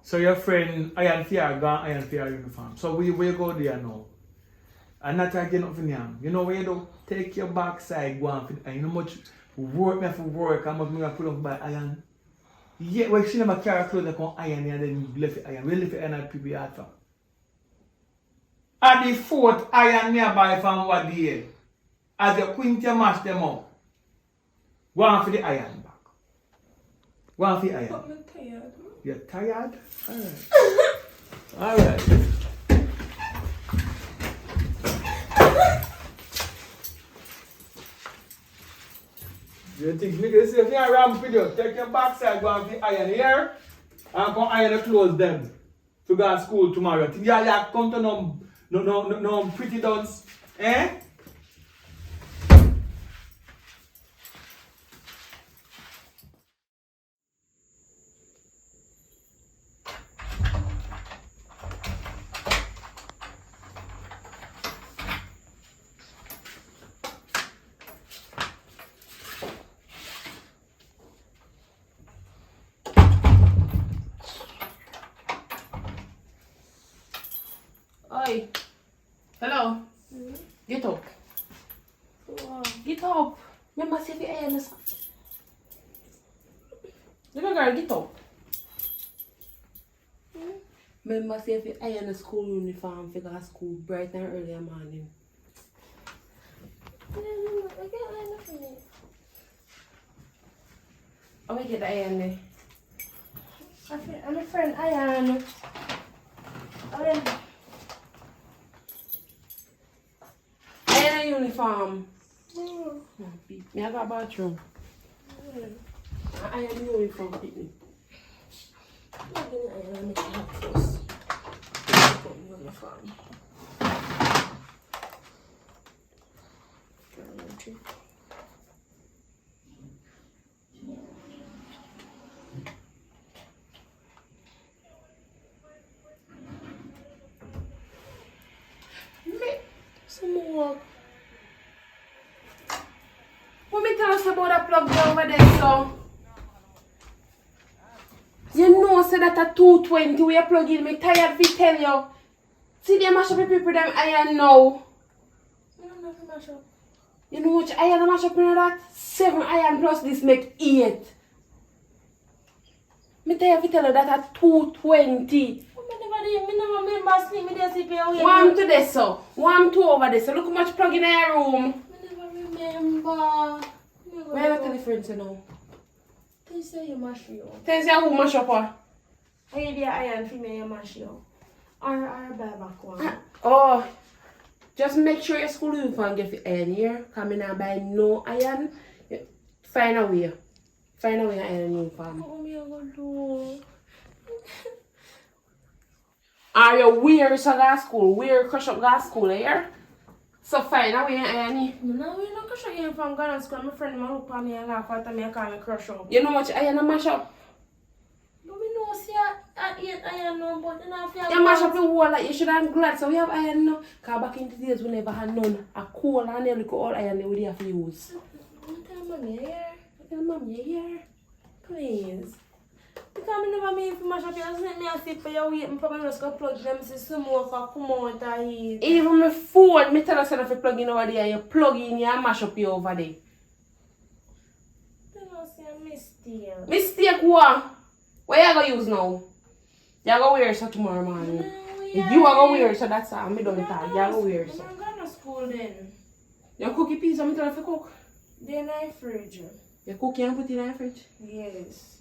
so your friend iron for your gone iron for your uniform. So we go there now. And not again up in yam. You know what you do? Take your backside, go on and you know much work me for work, how much me put up by iron. Yeah, well she never carry clothes that come iron and then left it iron. We left it iron and people hard for. At the fourth iron nearby from what day. As the queen mash them up. Go on for the iron back. One for iron. But I'm tired. You're tired? Alright. Alright. You think niggas if you're ramp with you, take your backside, go and fi iron here, and come iron the clothes them to go to school tomorrow. Think you come to no pretty dance, eh? Oi. Hello. Get up. Get up. Remember, see if you iron this. Little girl, get up. Remember, see if you iron the school uniform for go to school bright and early in the morning. I can't iron nothing there. I will get the iron there. I'm a friend iron. Iron a uniform. Me I got a bathroom. I iron the uniform, people. I'm gonna iron and make it hot first. Put me on the farm. Some more. What me tell us about that plug down over there, so? You know, say that a 220 we plug in, me tired to tell you. See them mash up the people them iron now. I don't know if I mash up. You know which iron mash up in that? 7 iron plus this make 8. Me tired to tell you that a 220. Me never remember sleep me there sleep here. One to this so. 1 2 over this. So look how much plug in your room. Me never remember. Where are the difference you know? They say you mash you. Tell you who mash up her. I need the iron for me you mash you. Or buy back one. Oh, just make sure your school uniform get the iron here. Come in and buy no iron. Find a way. Find a way to iron uniform. What me I gonna do? Are you weird so go to school? Weird crush up go to school here? So find a way to iron it. No, we don't crush up uniform going to school. My friend my look at me and laugh at me and call me crush up. You know much iron and mash up? But me know see I eat iron no, but then I feel You mash up the whole like you should have glad so we have iron now. Cause back in the days we never had none. A coal and a little all iron they would have to use. tell mommy here. Tell mommy here. Please. Because I never mean for mash up your sleep me and sleep for your weight and probably just go plug them see some more for come out and eat. Even my phone, me tell us if you plug in over there, you plug in you and mash up you over there. Then I say a mistake. Mistake what? What you gonna use now? You gonna wear so tomorrow morning. No, You are gonna wear so that's all. Me don't talk. You gonna wear so. I'm going to school then. You cookie pizza, me tell you if you cook. Then I fridge. You cook and put it in the fridge. Yes.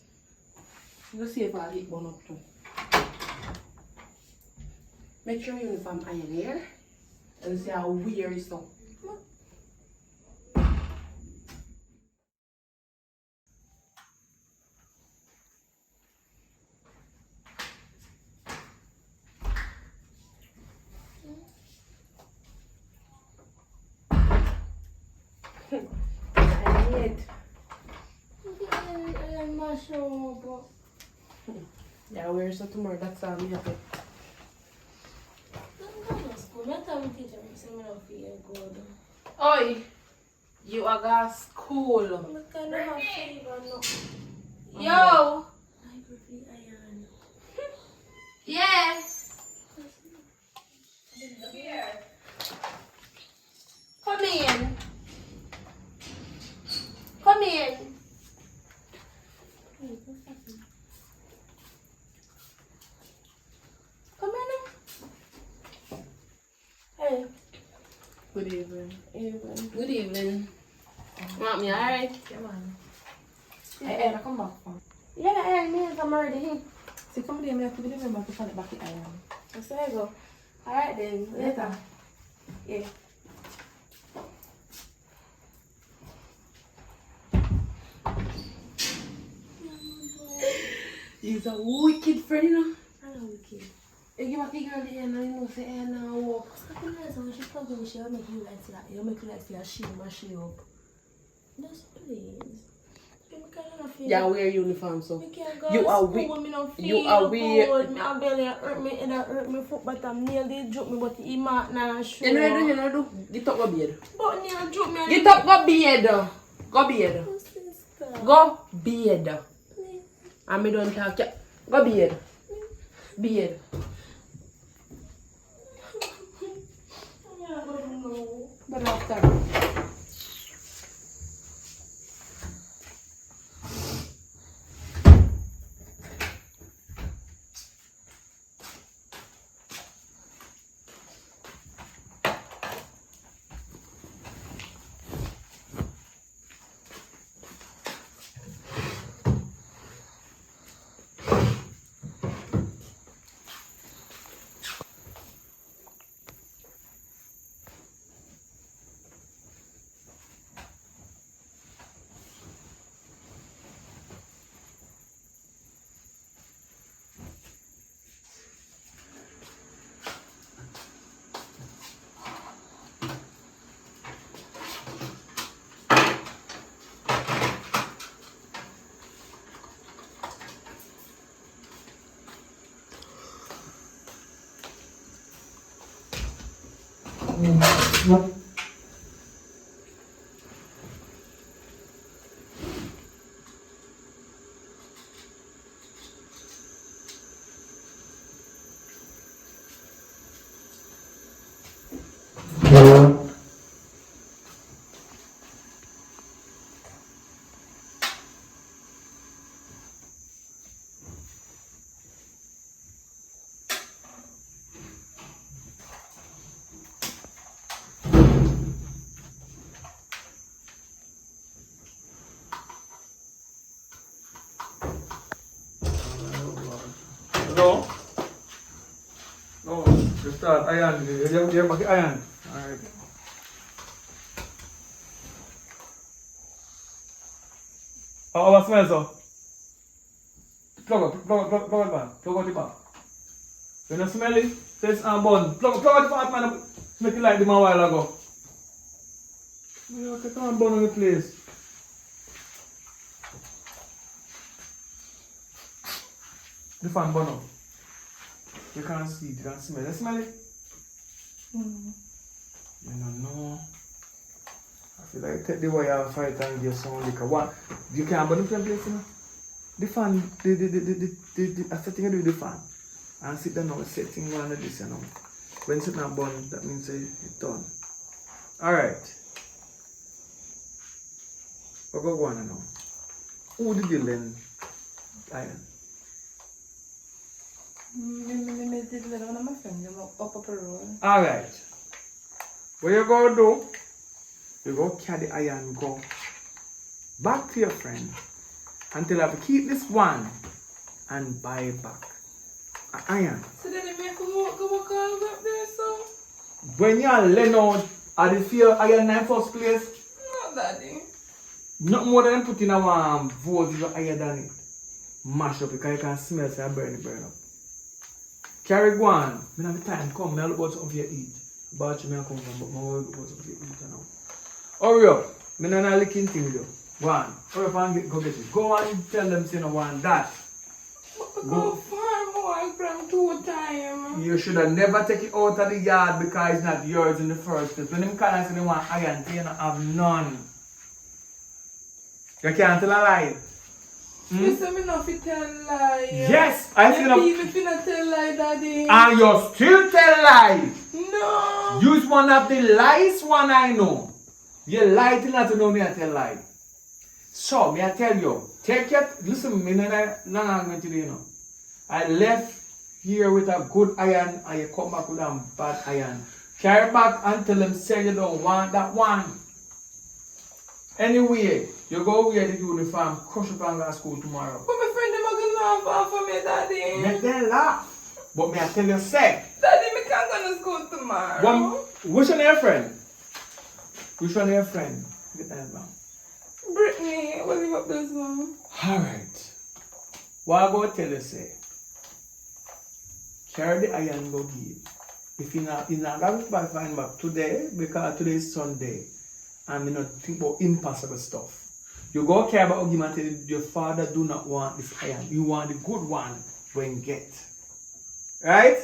You see if I'll eat one up too. Make sure your uniform iron here. And see how weird it's now. Yeah, wear so tomorrow. That's all me have to. Oi, you are going to school. Yo. Yes. Come in. Come in. Come in. Hey. Good evening. Good evening. Want me alright? Yeah, man. Hey, I come back. Yeah, the iron means I'm already. See, come there, I have to remember to find it back in iron. So there you go. Alright then, later. Yeah. He's a wicked friend, you know. I'm not wicked. You give back the girl the end and you know say I now walk. I feel like when she talk to me, she'll make you like say you'll make you like say she mash you up. Just please. Yeah, wear uniform so. You are weak. You are weird. My belly hurt me and I hurt my foot, but I'm nearly dropped me, but he might not show. You know do. Get up, go bed. But near dropped me. Get up, go bed. Go bed. Go bed. And me don't talk. Go bed. Bed. But after. No? No, just start iron. You're back iron. Alright. Oh, what smells so? Plug it back. Plug it back. You don't smell it? So it's bun. Plug it back, man. Make it like them a while ago. You have to come bun on the place. The fan burn up. You can't see it, you can't smell it. You smell it? You don't know. I feel like take the wire and fight and give someone liquor. What? You can't burn up the place, you know? The fan, I setting you do the fan. And sit down now, setting one of this, you know. When it's not burn, that means it's done. Alright. We'll go on now. Who did you learn iron? Alright. What you go do? You go carry the iron, go back to your friend and tell her to keep this one and buy back an iron. So then they make a walk up there, so? When you learn out at the fear iron in the first place, Not daddy. not more than putting a vote you higher than it. Mash up because you can smell it and burn up. Carry go on. I have time come, I look about something you eat. But you may come from, but I look about something you eat now. Hurry up. I don't know licking thing though. Go on. Hurry up and go get it. Go on and tell them you don't want that. Go far more from 2 times. You should have never take it out of the yard because it's not yours in the first place. When them call say they want iron, you don't have none. You can't tell a lie. You say me not fit tell lie. Yes, I feel even if you not tell lie, daddy. And you still tell lie. No. Use one of the lies one I know. You lie till not to know me I tell lie. So me I tell you, take it. Listen, me not argument today, you know. I left here with a good iron and you come back with a bad iron. Carry back and tell them say you don't want that one. Anyway, you go wear the uniform, crush up and go to school tomorrow. But my friend laugh for me, Daddy. Make them laugh. But me I tell you, say. Daddy, me can't go to school tomorrow. Which one of your friend? Which one of your friend? Get that down. Brittany, what leave up this one? Alright. What I go tell you, say. Carry the iron go give. If you not going to find back today, because today is Sunday, and you not think about impossible stuff. You go care about argument and tell your father do not want this iron. You want the good one when get. Right?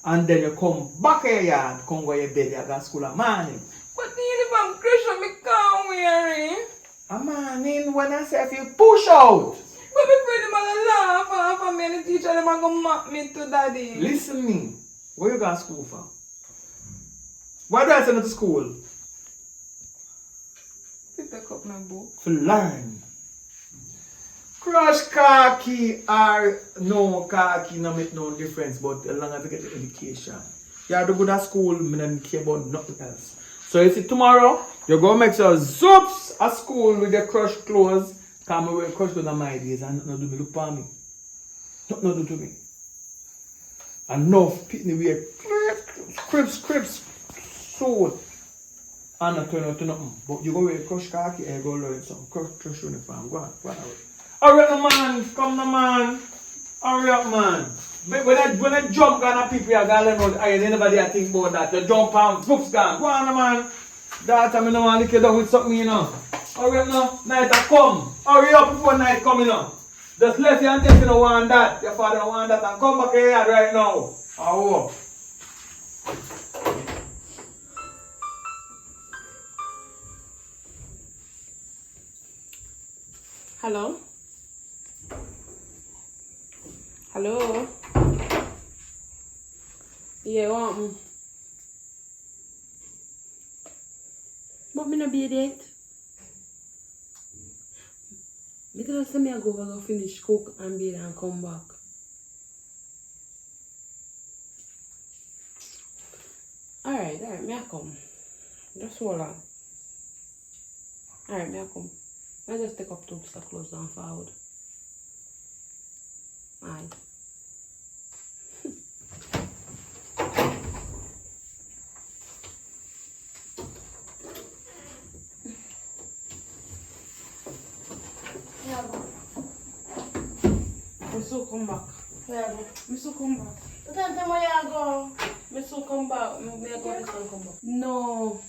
And then you come back here yard, come where your bed, you go to school at morning. But the uniform Christian, me can't wear it. A morning when I say if you push out. But me afraid them gonna laugh at me and the teacher them gonna mock me to Daddy. Listen me. Where you go to school for? Why do I send you to school? Pick up my book. To learn. Crush khaki or no khaki no make no difference, but as long as you get the education. You have to go to school, I don't care about nothing else. So you see tomorrow, you go make sure zoops at school with your crushed clothes. Because I wear crushed clothes on my days and nothing do me. Look for me. Nothing do to me. Enough pitney wear crips, suit. And not turn out to nothing. But you go wear crushed khaki and you go learn some crushed uniform. Go on. Hurry up, no man. Come, no man. Hurry up, man. When I jump on people, you gotta learn how to anybody think about that. You jump on, whoops gone. Go on, no man. That time I don't want to lick you down with something, you know. Hurry up, no. Night a come. Hurry up before night come, you know. Just left you and take you don't want that. Your father don't want that. And come back here right now. Oh. Hello? Hello? Yeah, want me? But me no be date. Because say me I go over go finish cook and bathe and come back. Alright, me I come. Just hold on. Alright, me I come. I just take up 2 clothes and forward. Alright. Me so come back. Me so come back. Tell where you go. Me so come back. Me go this one come back. No.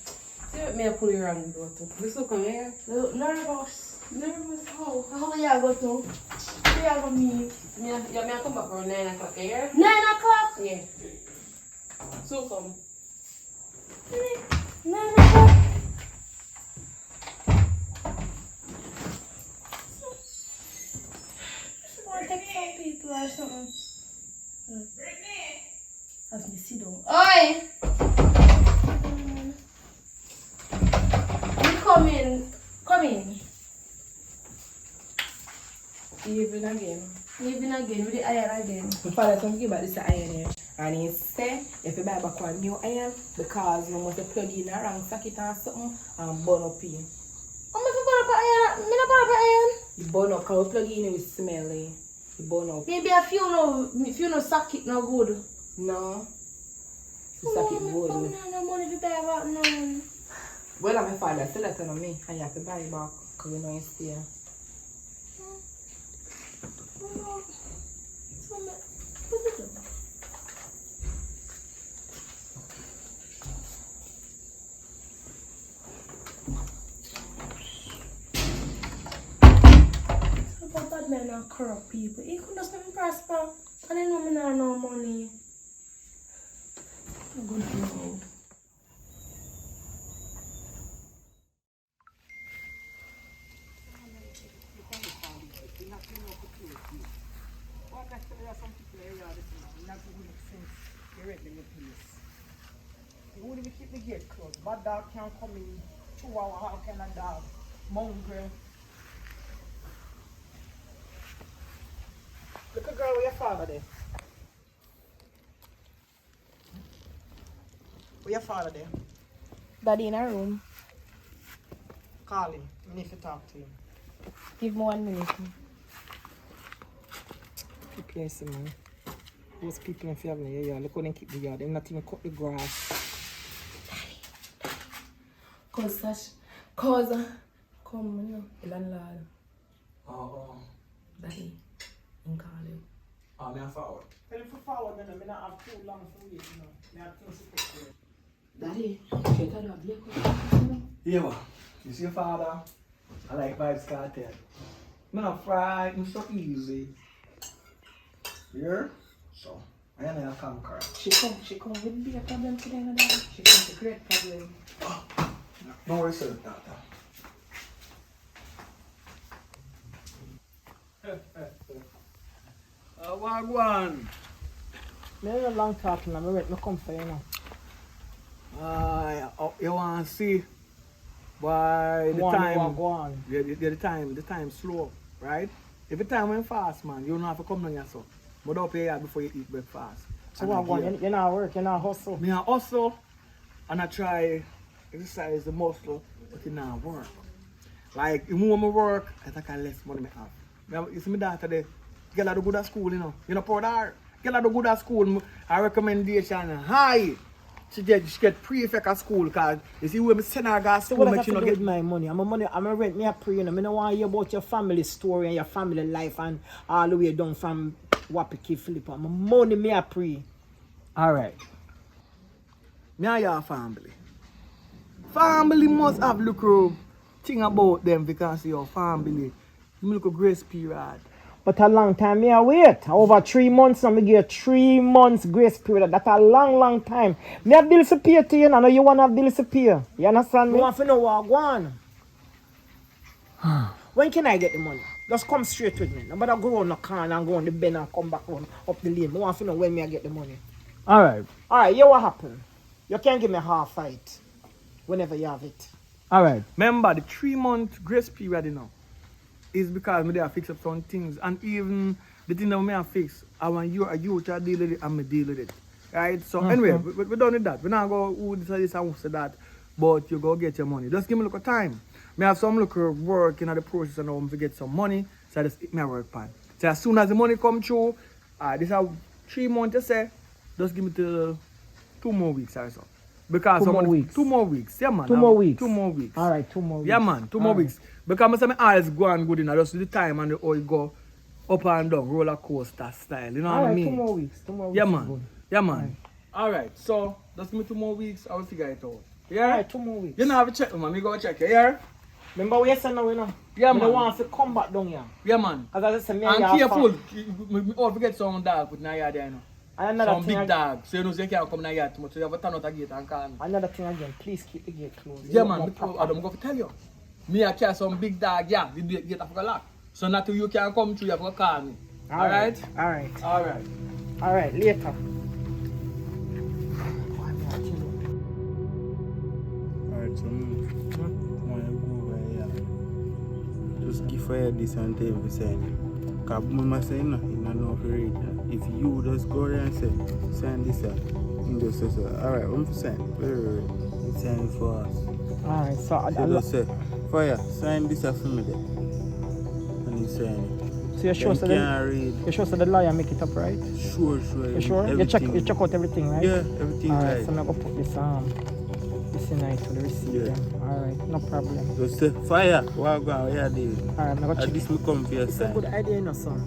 See what me I pull you around the door too. Me so come here. Nervous. Nervous how? How you go to? Where you go meet? Me I come back around 9 o'clock here. 9 o'clock? Yeah. So come. 9 o'clock? Take some people or something. Brittany! Have me sit down. Oi! You come in. Come in. Even again with the iron again. My father told me about this iron here. And he said, if you buy back one new iron, because you must plug in a wrong socket or something and burn up in. I'm going to burn up iron. Me not burn up iron. You burn up, because we plug in with smelly. You burn up. Maybe a few no socket no good. No. The socket good. No money to buy back none. Well, my father still let on me. And you have to buy it back, because you know it's there. Bad men are corrupt people. He could just make me prosper. And I know me not no money. I'm good to know. You wouldn't even keep the gate closed. Bad dog can't come in. 2 hours, how can a dog? Mongrel. Look a girl with your father there. Where your father there? Daddy in a room. Call him. I need to talk to him. Give me 1 minute. Yes, man. Those people in family, yeah, look how they keep the yard. They're not even cut the grass. Cause, come, you know, the landlord. Oh. Daddy, I'm calling. Oh, me a forward. Tell him for forward, man. I not have too long to wait, you know. Me have things to put there. Daddy, she tell you a black one. Yeah, man. You see your father? I like Vibes Cartel. I'm not fried, I'm so easy. Here? So, I am a conqueror. She come with be a problem today, no, Daddy. She come to create problem. No worries, sir, Tata. Wagwan. Me a long talking, I'm ready to come for you now. You want to see why the Go time, on. the time slow, right? If the time went fast, man, you don't have to come down here, so. But up here before you eat breakfast. So what go on? You're not work, you're not hustle. Me a hustle and I try exercise the muscle, but it not work. Like, the more I work, I think I less money I have. Now, you see my daughter there, girl do good at school, you know. You know, poor her. Girl do good at school. I recommendation high. She get prefect at school because you see when I send her to school, So what make I she have not to do get with my money? I'm a rent, me a pray, you know. I don't want to hear about your family story and your family life and all the way down from Wapiki, Philippa. My money, me a pray. Alright. Me and your family. Family must have look thing about them because your family. You look a grace period. But a long time me a wait. Over 3 months now, me give 3 months grace period. That's a long time. Me have bills to pay to you, and I know you want to have bills to pay. You understand me? I want to know what I want. When can I get the money? Just come straight with me. Nobody go on the corner and go on the bend and come back on up the lane. I want to know when me I get the money. Alright. Alright, you what happen? You can give me half fight whenever you have it. Alright. Remember the 3 month grace period, you know, is because me there fix up some things. And even the thing that me have fix, I want you to deal with it and me deal with it. Right? So anyway, we done with that. We not go who this and who say that, but you go get your money. Just give me a little time. Me have some little work in the process and I'm to get some money. So I just hit my work pan. So as soon as the money come through, this is 3 months to say, just give me till 2 more weeks or so. Because 2 more weeks. 2 more weeks. Yeah man. 2 more weeks. 2 more weeks. Alright, 2 more weeks. Yeah man, 2 more weeks. Because I say my eyes go on good enough, just the time and how it go up and down, roller coaster style. You know what I mean? 2 more weeks. 2 more weeks. Yeah is man. good. Yeah man. Alright, so just give me 2 more weeks, I will figure it out. Yeah? Alright, 2 more weeks. You know have a check man, me go check, yeah? Remember what you said now, you know? Yeah, I man. don't want to come back down here. Yeah man. As I said, me And and careful, oh forget some dog put in the yard there, you know. And another Some thing, big dog, so you know you can't come in the yard too much, so you have to turn out the gate and call me. another thing again, please keep the gate closed. Yeah You man, look because more I don't go to tell you. Me I carry some big dog, yeah, the gate have to lock. So not till you can come through, you have to call me. Alright? Alright. Alright. Alright, later. Alright, so when you go over here, just give her this and tell me say, because mama say no, you don't know if you read. If you just go there and say, sign this up, you just say, alright, I'm sign. Very right. Sign it for us. Alright, so I Just say, fire, sign this up for me there. And you sign it. so you sure so can't read. you sure so the lawyer make it up, right? Sure. You sure? You check out everything, right? Yeah, everything Alright, right. so I'm gonna put this in to the receipt. Yeah. Then. Alright, no problem. Just say, fire, what go yeah, David. Alright, I'm gonna At check. least we come for your It's a sign. good idea, you know, son.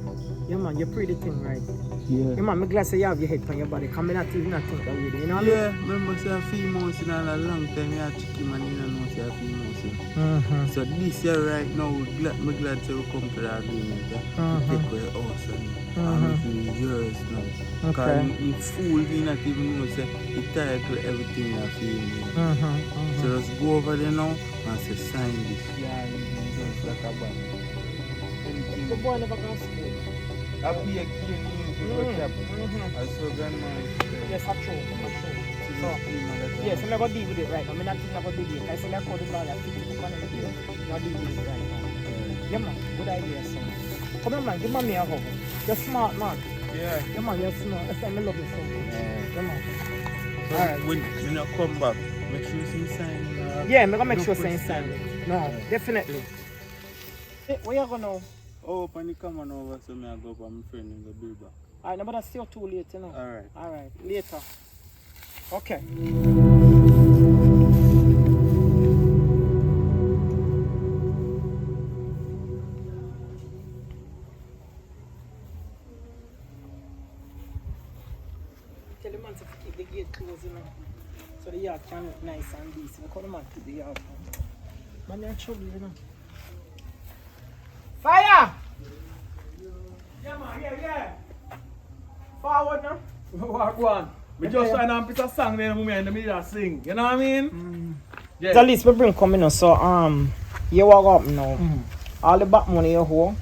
Yeah man, you're pretty thing, right? Yeah. Yeah man, I'm glad say you have your head on your body. Come not even not think that way, you know what I mean? Yeah, remember say a few months in a long time, you have chicken man, you don't know say a few months in. So this year right now, I'm glad to come to the agreement. To take away us and making years now. Because in fool, you not even know say the title, everything you feel. So just go over there now and say sign this. Yeah, it's like a bag. The boy never gonna school. I'll be a kid in the cap. I saw grandma. Yes, that's true. So, yes, I'm going to deal with it right now. I'm not going to deal with it. I say, I'm going to deal with it. I'm going to deal with it right now. Yeah, man. Good idea, son. Come on, man. Give me a hug. You're smart, man. Yeah. Yeah, man. You're smart. That's why I love you so much. Yeah, man. So Alright. when you come back, make sure you see sign. Yeah, I'm going to make sure you sign it. No, definitely. Hey, where you going now? Oh, when you come on over, so me I go for my friend in the builder. Alright, no, but that's still too late, you know. Alright. Alright, later. Okay. Tell the man to keep the gate closed, you know. So the yard can look nice and decent. Look how the man keep the yard. Man, they're in trouble, you know. Fire! Yeah, man, yeah. Forward now. Walk one. We just trying to piece of song there in the moment in the middle of sing. You know what I mean? Yeah. So at least we bring coming now. So you walk up now. All the back money you hold,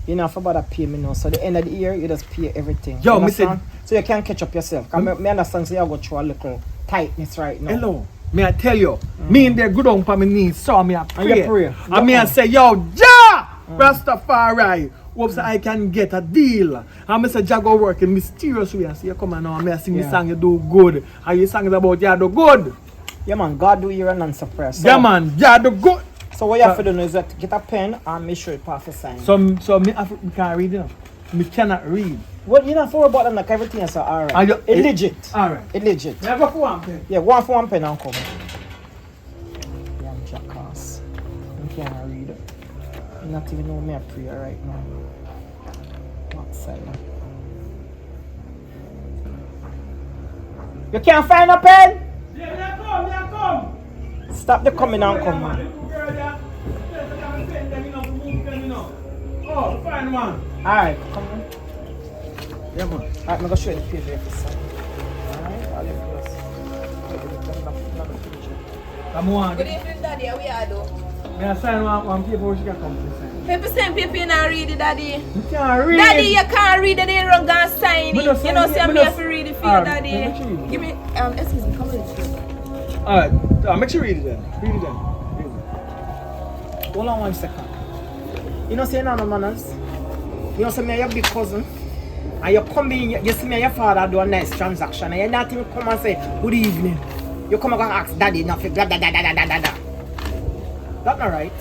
you don't have to bother pay me now. So the end of the year you just pay everything. Yo, You me said- understand? So you can catch up yourself. Cause me understand so you go through a little tightness right now. Hello. May I tell you, me in there good on for my knees, so me a pray. you pray. And me I say, yo, Jah! Rastafari, hope so I can get a deal. And me say, Jah go work in mysterious way. And say, you come on now, me I sing the song you do good. And your song is about you do good. Yeah man, God do hear and answer prayer. So, Yeah man, you do good. So what you have to do is that get a pen and make sure you pass the sign. So me can't read, you know. Me cannot read. Well, you don't have to worry about them like everything is alright. Are you- It's legit. Alright. It's legit. Me have a one pen. Yeah, one for one pen and come. Yeah, I'm jackass. I can't read it. You not even know me a prayer right now. What side? You can't find a pen? Yeah, me I come. Stop the coming and come, man. Oh, fine man. Alright, come on. Yeah man. Alright, I'm gonna show you the page you have to sign. Alright, I'll leave this. Come on. Good evening, Daddy. How we are though? May I sign one paper which you can come to sign? Paper sign, paper you not read it, Daddy. You can't read. Daddy, you can't read it. They don't go sign it. Me no You know, sign say it, I'm me no here to read it for you, Alright, Daddy. let me read it. Give me, excuse me, come on. Alright, make sure you read it then. Read it then. Hold on 1 second. You know, say no manners. You know, say me and your big cousin. And you come in, you see me and your father do a nice transaction. And you not even come and say, good evening. You come and go ask daddy nothing, blah, blah, blah, blah, blah, blah, blah. That's not right.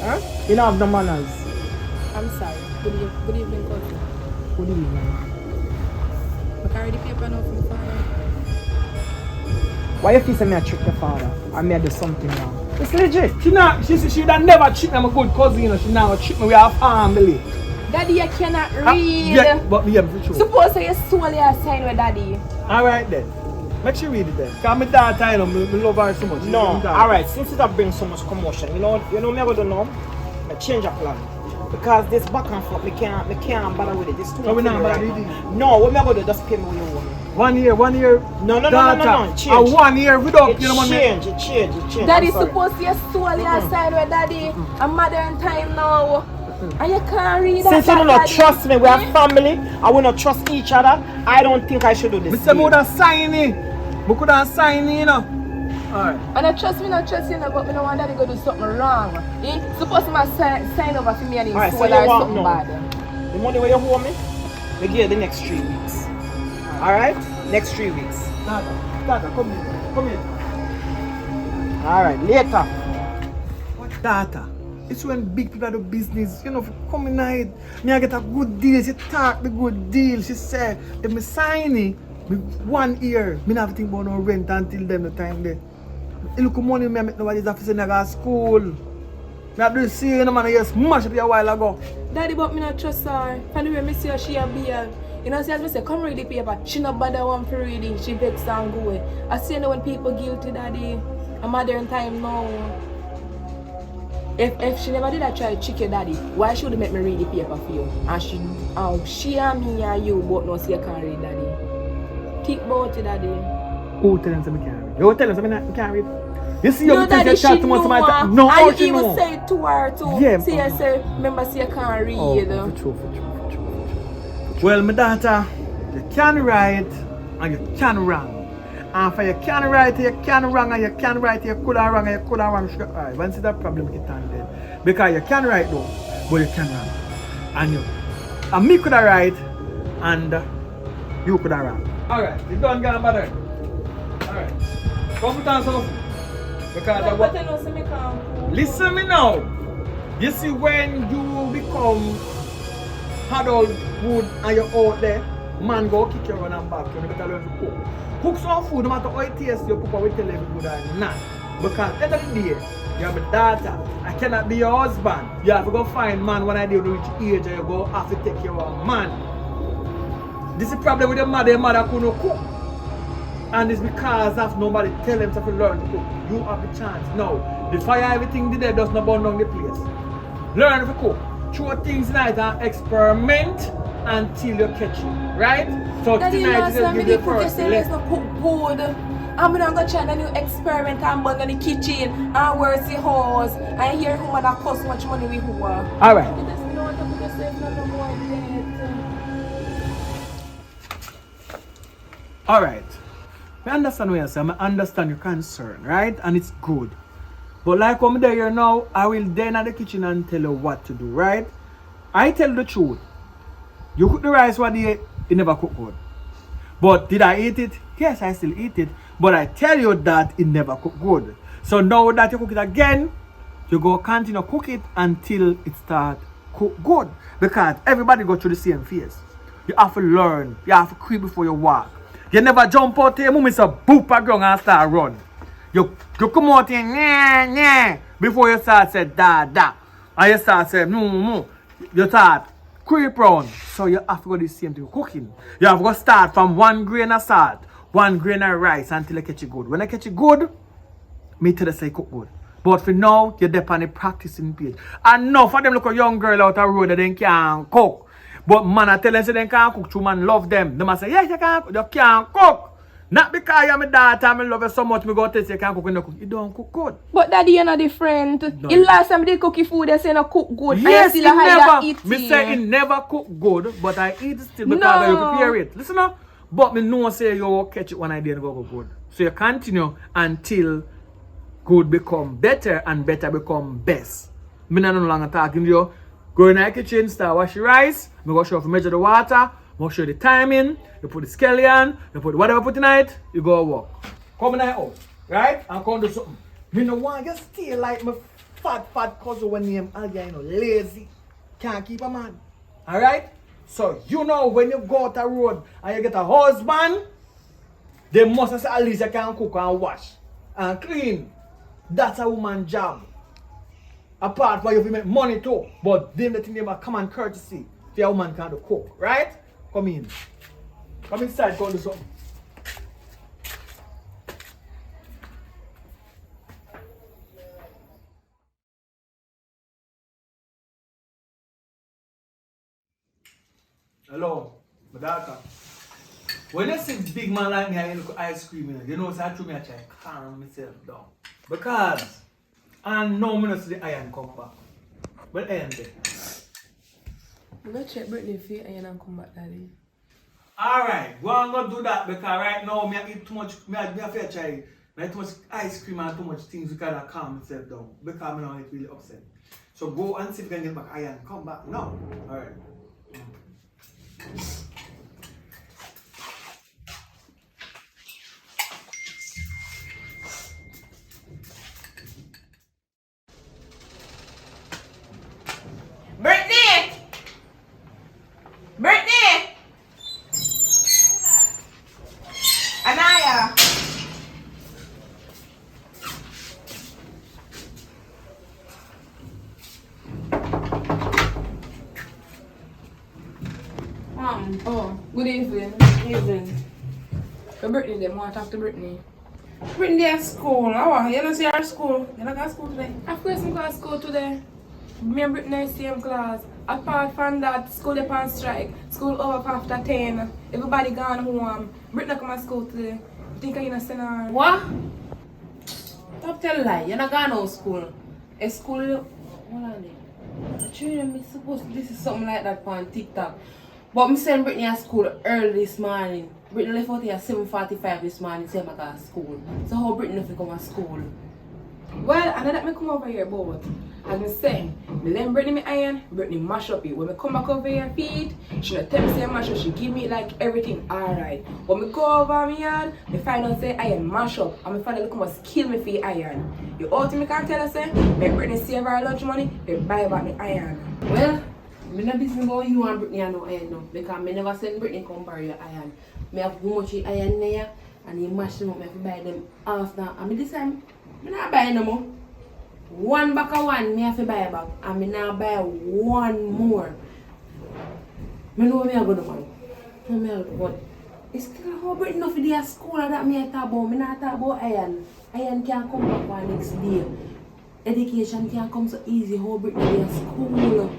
Huh? You don't have no manners. I'm sorry. Good evening, cousin. Good evening. I carry the paper now from father. Why you feel say me I trick your father? I may do something wrong. It's legit. She would have never treat me. I'm a good cousin, you know. She now treat me with her family. Daddy, you cannot read. Yeah, but yeah, for sure. Suppose you solely are sign with Daddy. Alright then. Make sure you read it then. Because my daughter, you know, me love her so much. No, alright, since it have bring so much commotion, you know me I go do now? I change a plan. Because this back and forth, me can't bother with it. It's too much. So we not right bother now. with it? No, what me I go do, just pay me what you want. 1 year. No, daughter, change. And 1 year without, It you know what I mean? change. Daddy, I'm sorry. suppose you solely are sign with Daddy. A modern time now. And you can't read that. Since you do not Daddy. trust me, we are family, and we not trust each other, I don't think I should do this. Me say me would have signed it. We could have signed it, you know. Alright. And I trust me, not trust you, no, but me no want Daddy go do something wrong. Suppose me sign over for me and him Alright, so soul you or want something no. bad. The money where you owe me, we give you the next 3 weeks. Alright? Next 3 weeks. Daughter, come here. Alright, later. Daughter, it's when big people do business, you know, if you come in here, me I get a good deal, she talk the good deal, she say, if me sign it, me 1 year, me not have to think about no rent until them the time there. You look money me I make nobody's have to send her to school. Me have to see you, man, you smash up a while ago. Daddy, but me not trust her. From the way me see her, she a behave. You know, see as me say, come read the paper. She not bother one for reading. She vex and go away. I see you know when people guilty, Daddy. A modern time now. If she never did that try to trick your daddy, why should they make me read the paper for you? And she and me and you both know see you can't read, Daddy. Think about it, Daddy. Who tell them so me can't read? You tell them so me can't read? You see No, you Daddy, she know. No, how And she you know? even say it to her too. Yeah. See, I say, remember, see you can't read. For true. Well, my daughter, you can write and you can wrong. And for you can write, you can wrong, and you can write, you could have wrong, and you could have wrong. Alright, once that problem get handled. Because you can write though, but you can wrong. And me could have write, and you could have wrong. Alright, you don't get bother. Alright. Come put on some. Because But you know, see me can't. listen me now. You see when you become adulthood and you're out there, man go kick you around and back. You better learn to cook. Cook some food, no matter how it tastes, you papa will tell you good or not. Because at the end of the day, you have a daughter. I cannot be your husband. You have to go find man when I do reach age and you go have to take care of a man. This is the problem with the mother couldn't cook. And it's because of nobody tell them to learn to cook. You have the chance. Now, the fire everything there does not burn down the place. Learn to cook. Throw things like that, experiment until you catch it. Right? So Daddy, tonight is give you first let's not cook good. I'm gonna try a new experiment and burn in the kitchen and where's the house. I hear who that cost much money with who. Alright. You just don't want to put yourself in no more debt. Alright. I understand what you're saying. I understand your concern, right? And it's good. But like I'm there here now, I will then at the kitchen and tell you what to do, right? I tell the truth. You cook the rice one day, it never cook good. But did I eat it? Yes, I still eat it. But I tell you that it never cook good. So now that you cook it again, you go continue cook it until it start cook good. Because everybody go through the same phase. You have to learn. You have to creep before you walk. You never jump out here, mum is a boop a ground and start run. You come out here, nah, nah, before you start say da, da. And you start say, no. You start creep round. So you have to go the same thing cooking. You have to go start from 1 grain of salt, 1 grain of rice until you catch it good. When I catch it good, me tell you say cook good. But for now, you're there on the practicing page. And now for them look a young girl out the road that they can't cook. But man, I tell them say they can't cook. True man love them. They must say, yes, you can't cook. Not because you're my daughter, I love you so much, me go tell you you can't cook when you cook. You don't cook good. But daddy, you're not different. No. In last time they cook your food, they say no cook good. Yes, and it you still never. eat Me say it never cook good, but I eat it still because you prepare it. Listen now. But me know say you catch it when I didn't go good. So you continue until good become better and better become best. Me no longer talking to you. Go in the kitchen, start wash the rice. Me go show you measure the water. Make sure the timing, you put the scallion, you put whatever you put in it, you go work. Come in the house, right? And come do something. Me no want you stay like my fat cousin when name Alga, lazy. Can't keep a man. Alright? So you know when you go out the road and you get a husband, they must say at least you can cook and wash and clean. That's a woman's job. Apart from you make money too, but them the thing they have common courtesy. The woman can do cook, right? Come in. Come inside, go do something. Hello, my daughter. When you see big man like me, I look ice cream, you know, so I try to calm myself down. Because I know me not see the iron come back. But iron there. I'm going to check Brittany for your iron and come back, daddy. Alright, go and go do that because right now I eat too much, I feel try, I eat too much ice cream and too much things because I calm myself down. Because I don't get really upset. So go and see if you can get back iron. Come back now. Alright. Oh, good evening. Evening. So Brittany, they want to talk to Brittany. Brittany at school. Oh, you don't see her at school. You don't go to school today. Of course, I'm going to school today. Me and Brittany in the same class. Apart from that, school they on strike. School over after 10. Everybody gone home. Brittany come to school today. You think I'm going to send her? What? Stop telling lie. You're not going to school. A school. Hold on there. I'm sure you're supposed to this is something like that on TikTok. But I sent Brittany at school early this morning. Brittany left out here at 7:45 this morning, saying I got to school. So how Brittany if you come to school? Well, I know that I come over here, but as I say, I let Brittany me iron, Brittany mash up it. When I come back over here feet, she not tell me say mash up, she give me like everything alright. When I go over my yard, I find out say iron mash up, and I find out look must kill me for the iron. You all me can tell her say, make Brittany save her lunch money, they buy back the iron. Well, Me no business about you and Brittany and no iron no. Because me never send Brittany come borrow your iron. Me have how much iron there and you mash them up, me have to buy them after. And me this time, me not buy no more. One back of one, me have to buy back. And me now buy one more. Me know me a good man. No me a good but it's still how Brittany no for the school that me a talk about. Me not talk about iron. Iron can come back one next day. Education can come so easy how Brittany a school.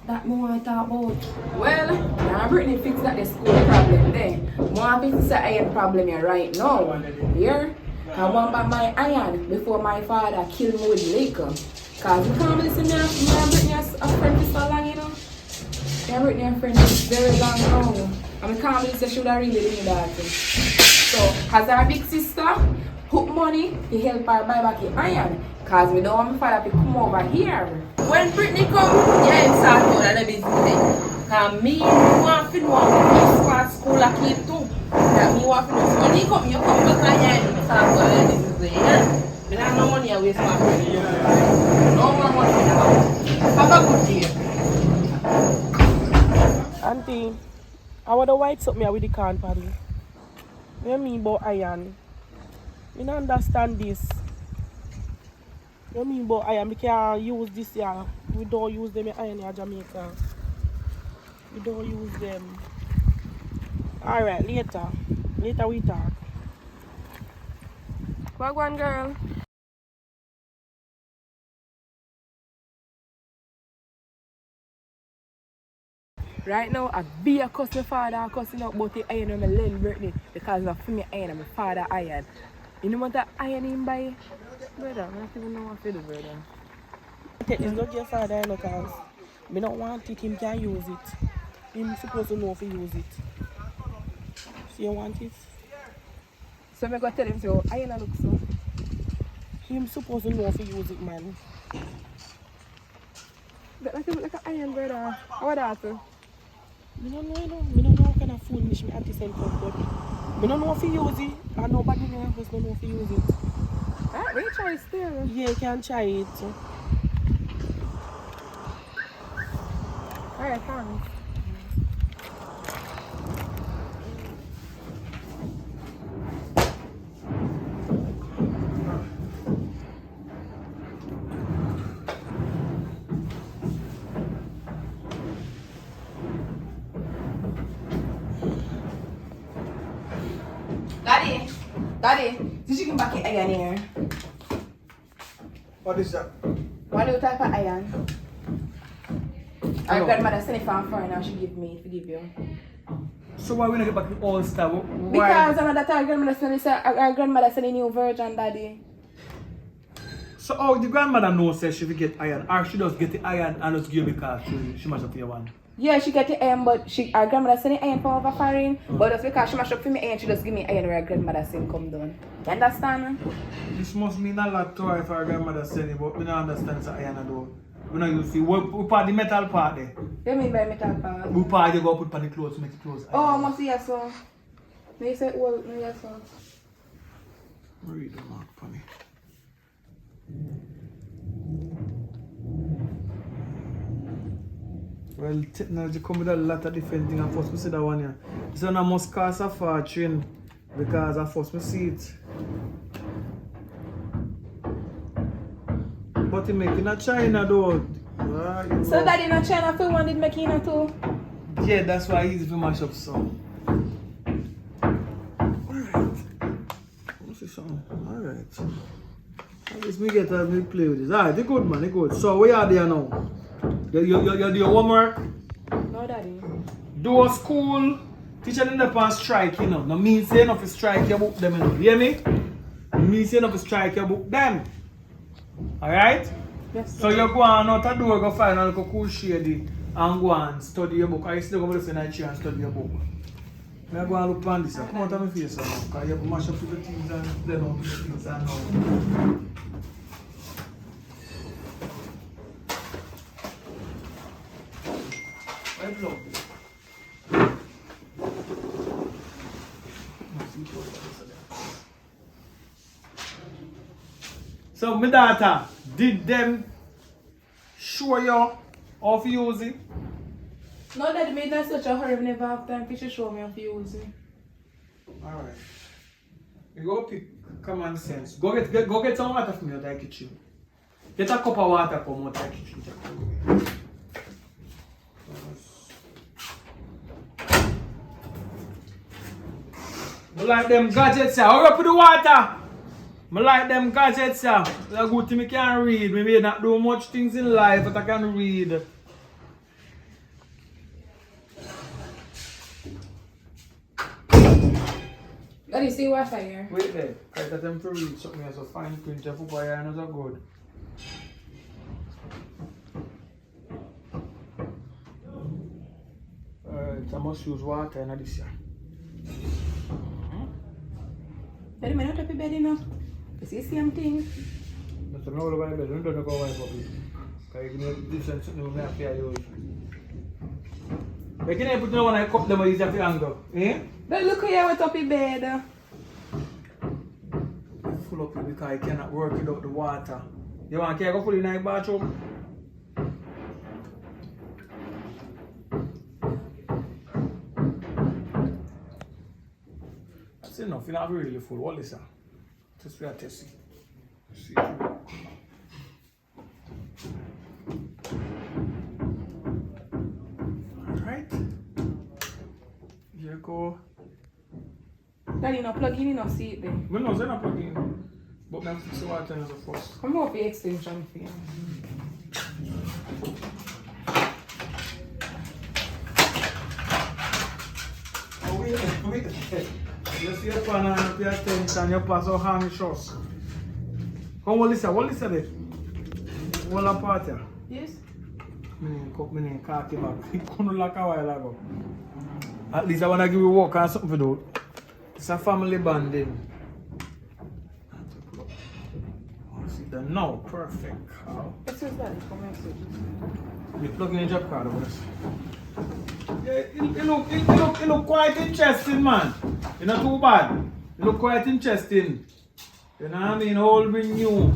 That me want to talk about. Well, now Brittany fix that the school problem there. More fix the iron problem here right now. Here, I want back my iron before my father killed me with liquor. Cause you can't listen to me and Brittany as a friend for so long, you know. Me and Brittany a friend for very long now. And I can't believe she should have really been that. So, as our big sister, put money to help her buy back the iron. Cause we don't want my father to come over here. When Brittany come, yeah, him start out of the business. Cause me want to know what school I keep too. That me want to know. So when he come, you come back and yeah, start out of the business. Yeah. Me not no money I waste my Brittany. No more money in the house. Have a good day. Auntie, I want to white something here with the can party. What do you mean about iron? I don't understand this. What do you mean about iron? We can't use this here. We don't use them in iron in Jamaica. We don't use them. Alright, later. Later we talk. What one girl? Right now, I be a cuss my father, cussing out about the iron when I lend Brittany because of me iron and my father iron. You know what that iron in by? Brother, I don't even know what to do, brother. Take this look your father because I don't want it, him can use it. Him supposed to know if he use it. So you want it? So I'm going to tell him, so iron look so. Him supposed to know if he use it, man. That look like an iron, brother. How about that? I don't know, you know. I don't know what kind of foolish me auntie sent up, but I don't know if he use it, and nobody in the house don't know if he use it. Alright, we try still. Yeah, you can try it. Alright, thanks. Daddy, did you come back in iron here? What is that? What new type of iron? Our grandmother sent it from foreign and she give me to give you. So why we not get back to old stuff? Because another time our grandmother sent a new version, Daddy. So how the grandmother knows that she will get iron, or she just get the iron and just give because she must have your one? Yeah, she get the iron, but our grandmother sent the iron from over foreign. But just because she mash up for me iron, she just give me iron where her grandmother sent come down. You understand? This must mean a lot to her if her grandmother send it, but we don't understand the iron though. We don't use it. We part the metal part there. What do you mean by metal part? We part you go put on the clothes to make the clothes iron. Oh, must see so. Me say well, me so. Read the mark for me. Well, technology come with a lot of different things. And first we see that one here. This one must cost a fortune because at first we see it. But he making a China though. So Daddy in China for one did make it too? Yeah, that's why it's easy to mash up some. Alright. What's this song? Alright. At least me get a bit play with this. Alright, they good man, they good. So where are they now? You do your homework? No, Daddy. Do a school. Teacher didn't up on strike, you know. No mean say enough to strike your book them, you know. Hear me? Me say enough to strike your book them. Alright? Yes, so you go on out the door, go find a little cool shady and go and study your book. I still go to the chair and study your book. I go and look on this. Come out of my face now. Because you have to mash up the things and then up the things and now. Right low. So my daughter, did them show you how to use it? No, that made not such a hurry. I never have time to show me if you use it. Alright. You go pick common sense. Go get some water from your kitchen. Get a cup of water from out the kitchen. I like them gadgets, sir. Hurry up with the water. I like them gadgets, sir. They're good to me can read. Me may not do much things in life, but I can read. Daddy, see what fire? Wait there. I got them to read something as a fine print of football and are good. Alright, I must use water in this year. Daddy, I'm not happy bed enough. You see the same thing? But I know the Bible, don't know go wipe up it. Because you know this and something we have to use. But can I put no one I cup them or use that for anger? Eh? But look here what's up in bed. I full up it because I cannot work without the water. You want to go full in the bathroom? That's enough, you're not really full. What is that? Just we are testing. See. Alright. Here go. Daddy, no plug in, no see it there. But no, they're not plugging in. But I'm fix the water as a first. Come over the extension for you. Oh, wait. You see your pan and pay attention, you pass out harness. Come on, listen, what listen there? What a party? Yes? I name Kaki back. He couldn't like a while ago. At least I want to give you work and something to do. It's a family bonding. See that now, perfect. This is Daddy, come and see. You plug in your card over this. Yeah, it look quite interesting, man. It's not too bad. It look quite interesting. You know what I mean? All bring new.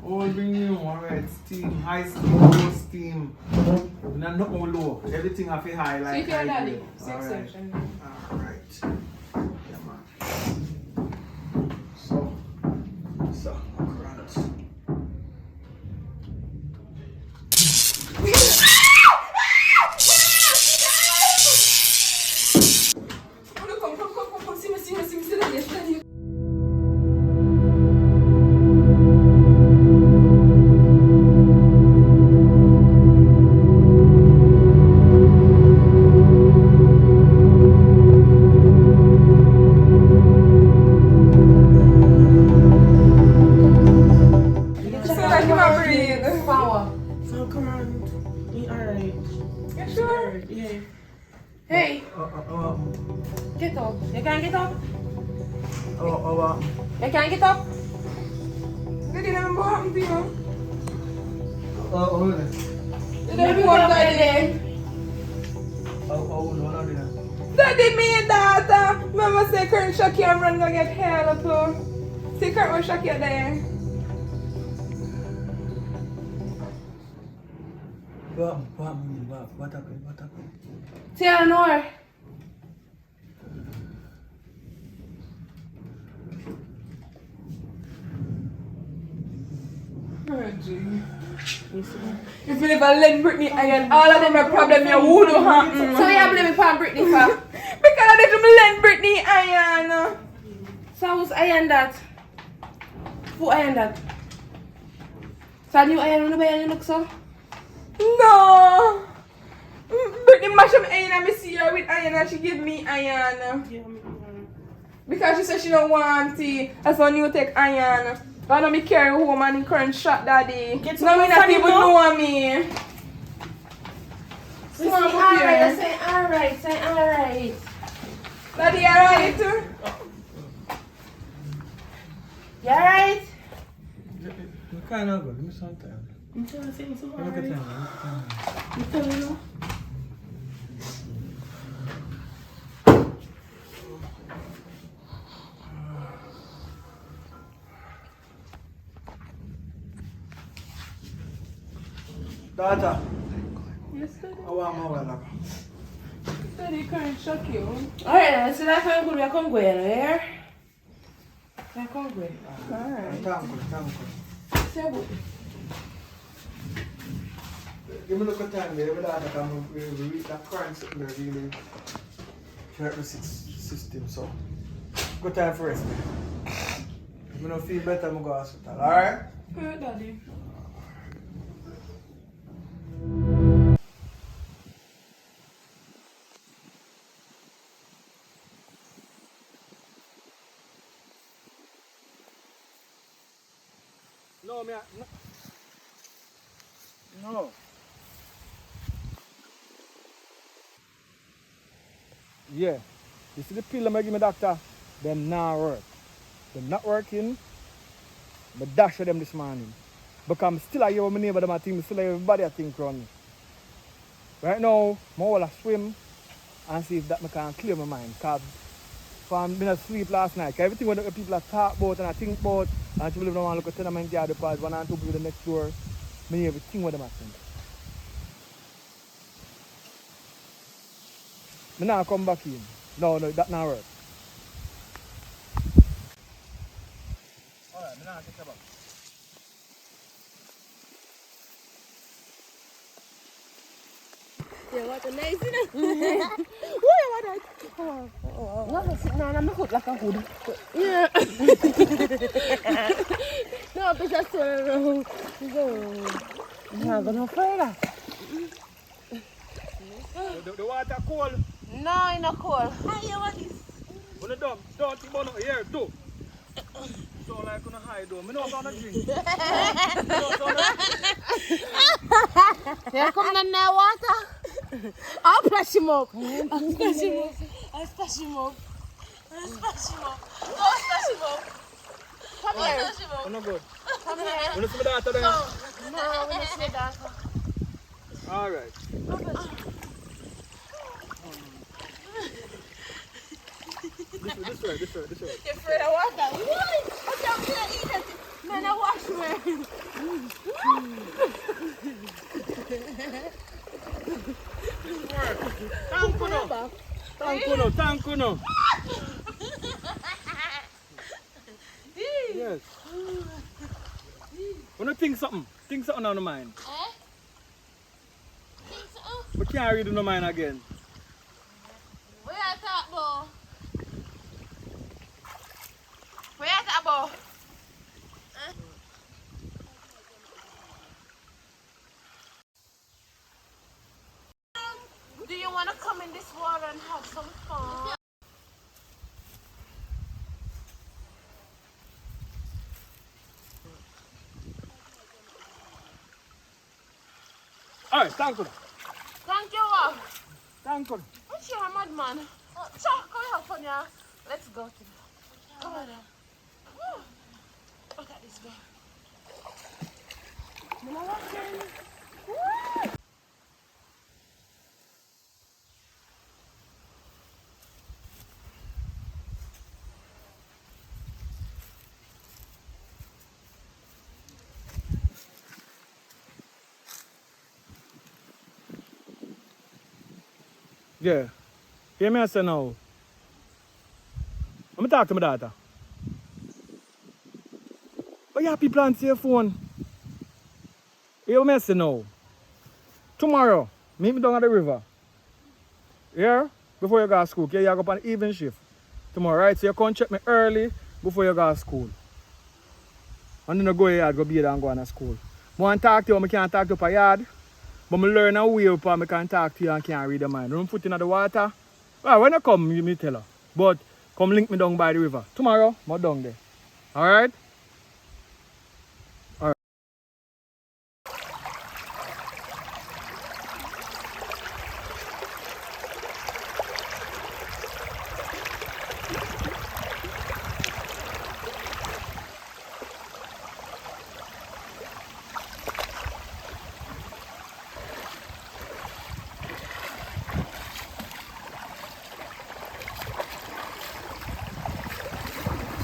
All bring new. Alright, steam, high steam, low steam. Not more low. Everything I feel high like. See if you're Daddy, Alright. section. Alright. Yeah, man. So, correct. Come, see Daddy, yes, Daddy. Hey, get up. You can't get up? You can't get up? Daddy, remember what happened to you? You don't be one Daddy then. Daddy, me daughter. Mama say current Shaki and run go get help. See current one Shaki there. What happened? Tell Nor. If you never lend Britney iron, all of them are problem you would have. So you blame me for Britney for? Because I didn't lend Britney iron. So who's iron that? Who iron that? So you iron when you look so? No. Britney mash up iron and I see her with iron and she give me iron. Because she said she don't want it. That's when you take iron. I don't be carry home and current shot daddy. No, me not even know me. Say alright. Daddy, alright? You alright? You can't have it. Give me some time. I'm trying to say so Look at alright. time. You tell me no? Daughter, Yes, Daddy. I want more like. Daddy can't shock you. Alright, so that can't go, we can go, you know, yeah? I can't go. Alright. Thank you. Say what? Give me a look at time there, every day we read that crime sitting there really hurt the system, so good time for rest. If I don't feel better, I'm going to go to hospital, alright? Alright, Daddy. No, no. No. Yeah. You see the pill I'm give me, doctor? Them not work. Them not working. But dash for them this morning. Because I'm still here with my neighbor, them I think, still everybody I think around me. Right now, I will swim and see if that I can clear my mind. Because I'm been asleep last night. Everything what the people are talk about and I think about, and people don't want to look at tenement yard because one and two people next door, I hear everything what them I think. I now come back in. No, that not work. Alright, I now take a back. Yeah, what a nice, what that? No, sitting on my hood like a hood. Yeah. No, because so I'm not going no further. The water cold. No, it's not cold. Hi, what is? When the dumb, dirty bun here, do. So like on a high door. I know I'm gonna drink. Here come the water. I'll splash him up. I'll splash him up. I'll splash him up. I'll splash him up. Don't splash him up. Come here. I'm not good. Come here. When you see my daughter then? No, we don't see that. Alright. This way. You're afraid of water? What? I can't eat it. Man, I wash me. Thank you. Yes. When you think something on the mind. But can't read in the mind again. Where you talk about? Where you talk about? Do you want to come in this water and have some fun? Alright, thank you. Thank you. Thank you. What's your madman? Chuck, come help on ya. Let's go to the. Come on. Look at this girl. You know what, Jeremy? Woo! Yeah. Hear me I say now. I'm talk to my daughter. But you have people answer your phone. Hear me I say now. Tomorrow, meet me down at the river. Yeah? Before you go to school. Okay? You go on an even shift. Tomorrow, right? So you come check me early before you go to school. And then you go yard, go bathe and go to school. I want to talk to you, I can't talk to you for yard. But I learn a way up and I can talk to you and can't read the mind. Don't put in the water. Well, when you come, you me tell her. But come link me down by the river. Tomorrow, I'm down there. Alright? Alright.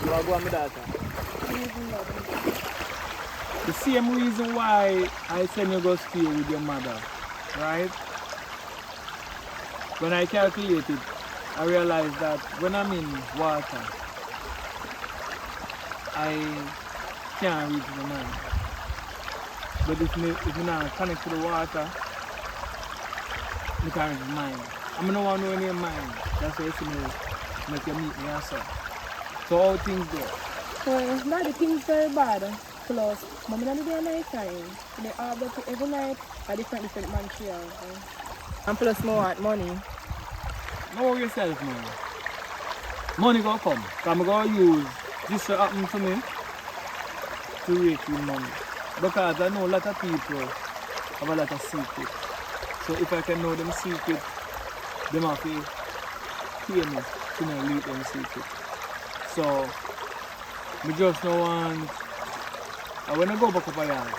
So I go on my daughter. The same reason why I send you go stay with your mother, right? when I calculate it, I realize that when I'm in water, I can't reach the mind. But if you not connect to the water, you can't reach the mind. I don't want to know any mind. That's why you see me make you meet me also. So how things go? Well, now the things very bad. Plus, mommy not do night time. They all go to every night a different man she has. And plus more want money. Know yourself, man. Money gonna come. I'm gonna use this to happen to me to rake in money. Because I know a lot of people have a lot of secrets. So if I can know them secrets, them have to pay me to know leak them secrets. So we just don't want, and when I go back up a yard,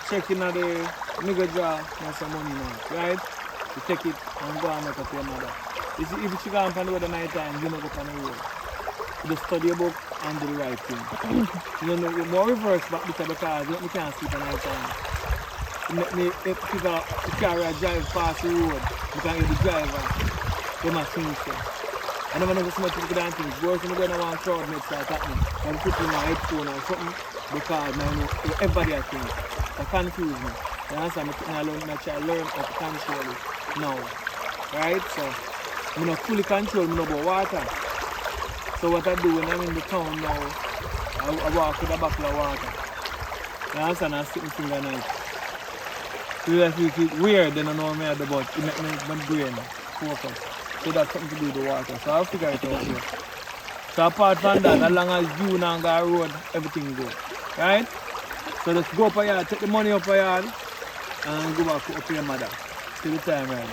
checking at the nigga jar and some money now, right? You take it and go and make up your mother. If you go on the road at night time, you don't go on the road. You just study your book and do the right thing. You know, you're more reverse back because you can't sleep at night time. If people carry drive past the road, you can hear the driver, they must think so. I never know so much people do things. Worse when you go down one crowd makes start happening. And put in a headphone or something because I know everybody has things. That confuse me. You understand? I try to learn how to control it now. Right? So I don't fully control me about water. So what I do when I'm in the town now, I walk with a bottle of water. You understand? I sit my finger night. So if you feel weird, then I know what I do, but it makes my brain focus. So that's something to do with the water. So I'll figure it out here. So apart from that, as long as you and go road, everything go. Right? So let's go up a yard, take the money up a yard, and go back up to your mother. Till the time, right?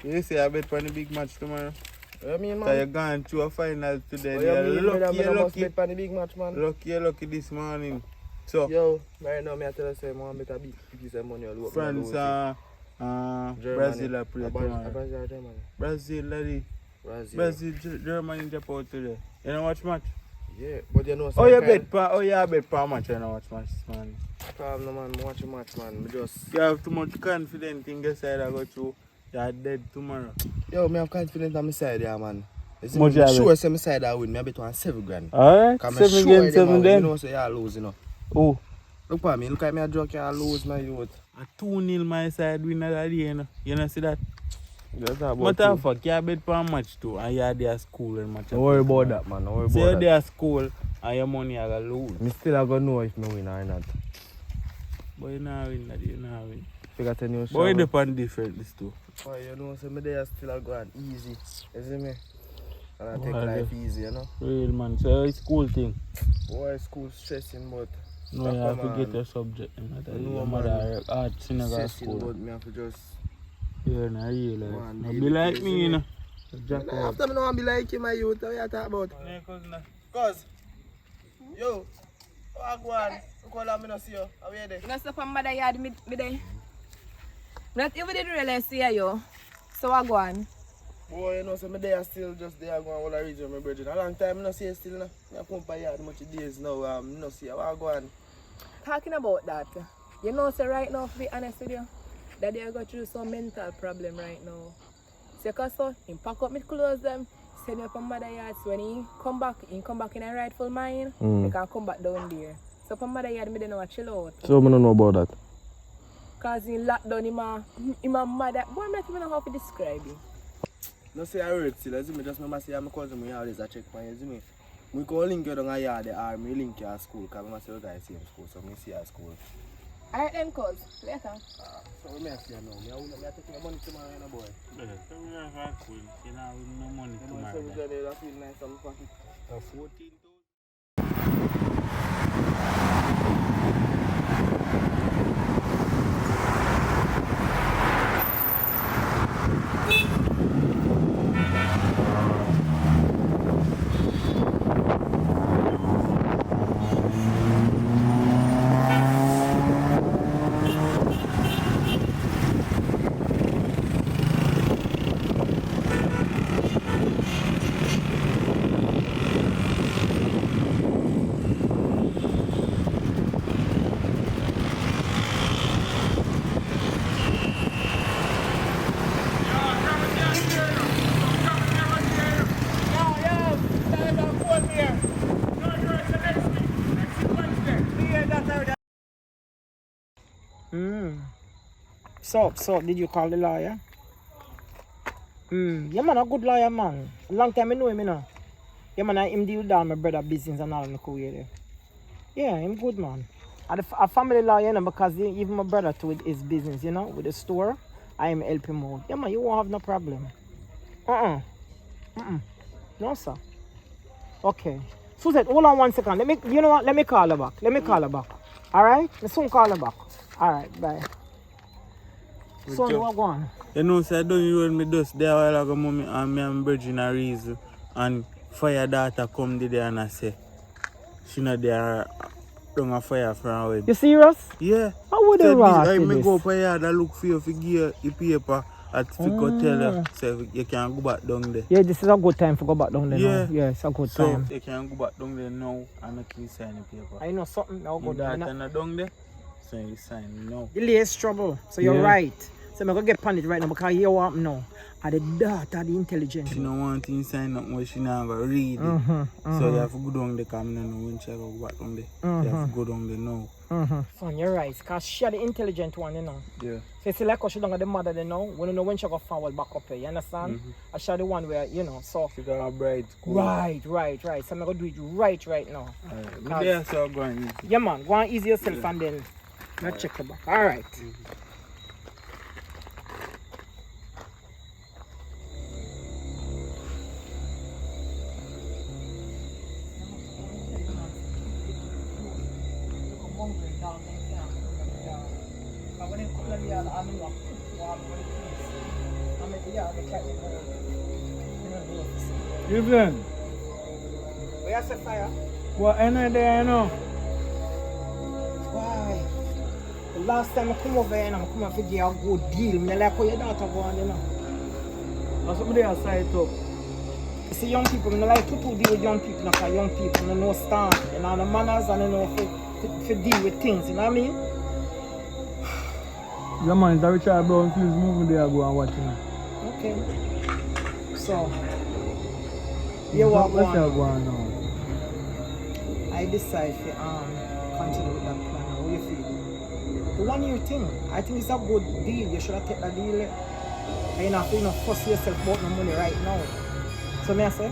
You say I bet for the big match tomorrow. What you mean, man? So you're going to a final today. What you mean, lucky, brother? you're I must lucky. bet for the big match, man. Lucky this morning. So, Yo, right now, I tell you, say, man, bet a big piece of money. France, Brazil are play tomorrow. Brazil or Germany? Brazil, laddie. Brazil, Germany, Japan today. You know watch match? Yeah, but you know, Oh, you bet per match, you know watch match this morning. Calm no man, watch a match, man. Me just... You have too much confidence in your side I go through. You're dead tomorrow. Yo, me have confidence on my side, yeah, man. Much you sure say my side I win. Me bet on 7 grand. Alright, 7 sure against 7 then. You know, say you lose, you know. Oh. Look at me, look at me, I joke, you lose, my youth. A 2-0 my side win that day, you know. You know see that? That's about Matter of fact, you bet for a match too, and you're there at school and match. Don't worry about that, man. Don't worry about so that. you're there at school and your money are going to lose. Me still gonna know if me win or not. But you not win that, you not win. Figure 10 years. But you depend different this too. Boy, you know, so me there still go on easy. You see me? And I take life easy, you know? Real man, so it's school thing. Boy, school stressing, but... No, you have to get your subject. Your mother art synagogue school. But me have to just... You're not real life. Not be like me, you know. After me no want to be like you, my youth, what you talk about? Cuz, yo, how go on? Look how long I don't see you. How are you there? You know, stop on mother yard me there. Not even didn't really see you. So I go on. Boy, you know, so me there still just there going all the region, my brother. A long time I don't see you still now. I come by yard much days now, I don't see you. How go on? Talking about that, you know, so right now, to be honest with you, that they go through some mental problem right now. So, so he pack up my clothes, them, send me up on mother yard. So when he come back in a rightful mind, he can come back down there. So from mother yard, me don't know chill out. So I don't know about that. Because he locked down in my mother. Boy, I don't know how to describe it. No say I heard still, you me just remember say my cousin me always a check for you, me. We can link you down a yard or me link you at school, because I say you guys same school, so me see you at school. Alright then, cuz. Later. So we may see you now. Me take my money tomorrow, you know, boy. Yeah, so we have a school. You know, we no money tomorrow. So we just feel nice on my pocket. 14. So did you call the lawyer? Yeah, man, a good lawyer, man. Long time I know him, you know. Yeah, man, him deal down my brother business and all in the career there. Yeah, him good, man. A family lawyer, you know, because even my brother too with his business, you know, with the store, I am help him out. Yeah, man, you won't have no problem. No, sir. Okay. Suzette, hold on 1 second. You know what? Let me call her back. All right? I soon call her back. All right, bye. So you are going? You know, say I don't roll me dust there while ago, mommy, and me and Virgin a reason. And fire daughter come there and I say, she not there, don't a fire from her way. You serious? Yeah. How would you I may go up here and look for you to give you the paper at Fico tell you, so you can go back down there. Yeah, this is a good time to go back down there Yeah. now. Yeah, it's a good time. So you can go back down there now and make you sign the paper. I know something now Your good. daughter not down there, so you sign now. The lace trouble. So you're right. So I'm going to get panicked right now because you want me now. And the daughter, the intelligent. She don't want to sign nothing where she not going to read it. So you have to go down there because I don't know when she go back down there. You have to go down there now. Son, you're right. Because she the intelligent one, you know. Yeah. So it's like how she don't have the mother, you know. We don't know when she go forward back up here. You understand? And she the one where, you know, so. She got a bright school. Right. So I'm going to do it right now. But yeah, so go on easy. Yeah, man. Go on easy yourself and then let's check the back. All right. Evelyn, Where's the fire? what end there, you know? Why? The last time I come over here, I come over for a good deal. I like how your daughter go on, you know. That's what they are side up. You see, young people, I like to deal with young people, because young people don't know stand, you know, the manners and you know to deal with things, you know what I mean? Yeah, man, it's a Richard Brown Fields movie there, go and watch it. Okay. So, you what Let's go go on? now. I decide to continue with that plan. How do you feel? The 1 year thing, I think it's a good deal. You should have taken that deal. And you have to force yourself about the money right now. So me I say?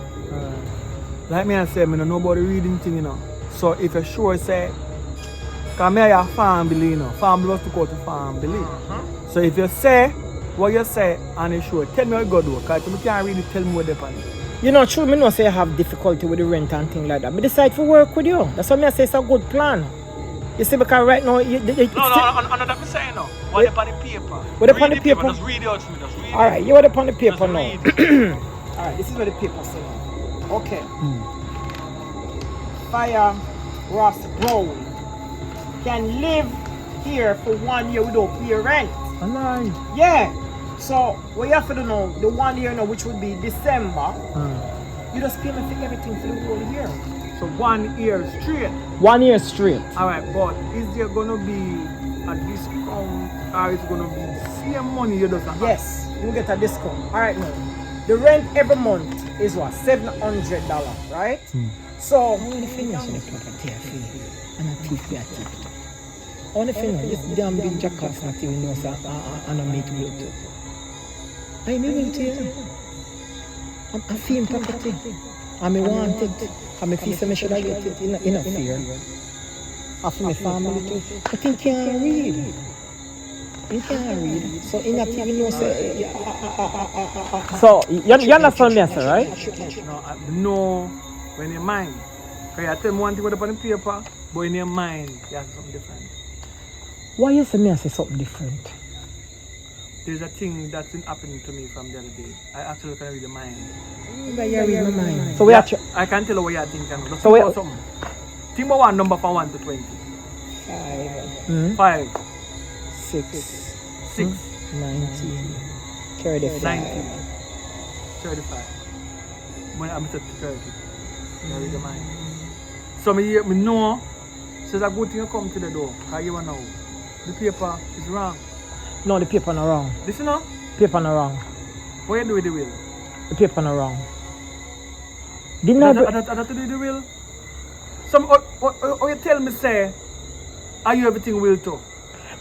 Like me I say, I don't know about the reading thing, you know. So if you're sure, say, because I have family, you know. Family was to go to family. So if you say what you say and it's sure, tell me how you go do it. Because you can't really tell me what they're on. You know, true, me know say I have difficulty with the rent and things like that. But decide to work with you. That's why I say it's a good plan. You see, because right now... No, that I'm saying now. What they're on the paper. What they're on the paper? Just read it out to me. Just read it. Alright, you are on the paper now. Alright, this is what the paper says. Okay. Fire Ross Brown can live here for 1 year without pay rent. Alive. Yeah. So what you have to do now, the 1 year now, which would be December, you just pay me for everything for the whole year. So 1 year straight. 1 year straight. Alright, but is there gonna be a discount or is it gonna be the same money you just have? Yes, you get a discount. Alright now. The rent every month is what? $700, right? So I want to finish the property and I teach you. I want to finish this damn big jackass not even know so and I make Bluetooth. I'm able to you. I'm feeling property. I'm wanted. I'm a piece of me should I get it in a fear. After my family too. But he can't read. He can't read. So he not even know say So you understand me, sir, right? No, when you mind. Because you tell me one thing what up on the paper, but in your mind, you have something different. Why you say me I say something different? There's a thing that's been happening to me from the other day. I actually can read the mind. You read my mind. So we actually I can tell you what you think. Just So think about something. Think about one number from 1 to 20. 5. 6 6. 19 35 35. When I'm at 30. I read the mind. So me know, says a good thing you come to the door. Because you know, the paper is wrong. No, the paper not wrong. Listen now. Paper not wrong. What you do with the will? The paper not wrong. Didn't I... That to do with the will? Some, you tell me say, are you everything will too?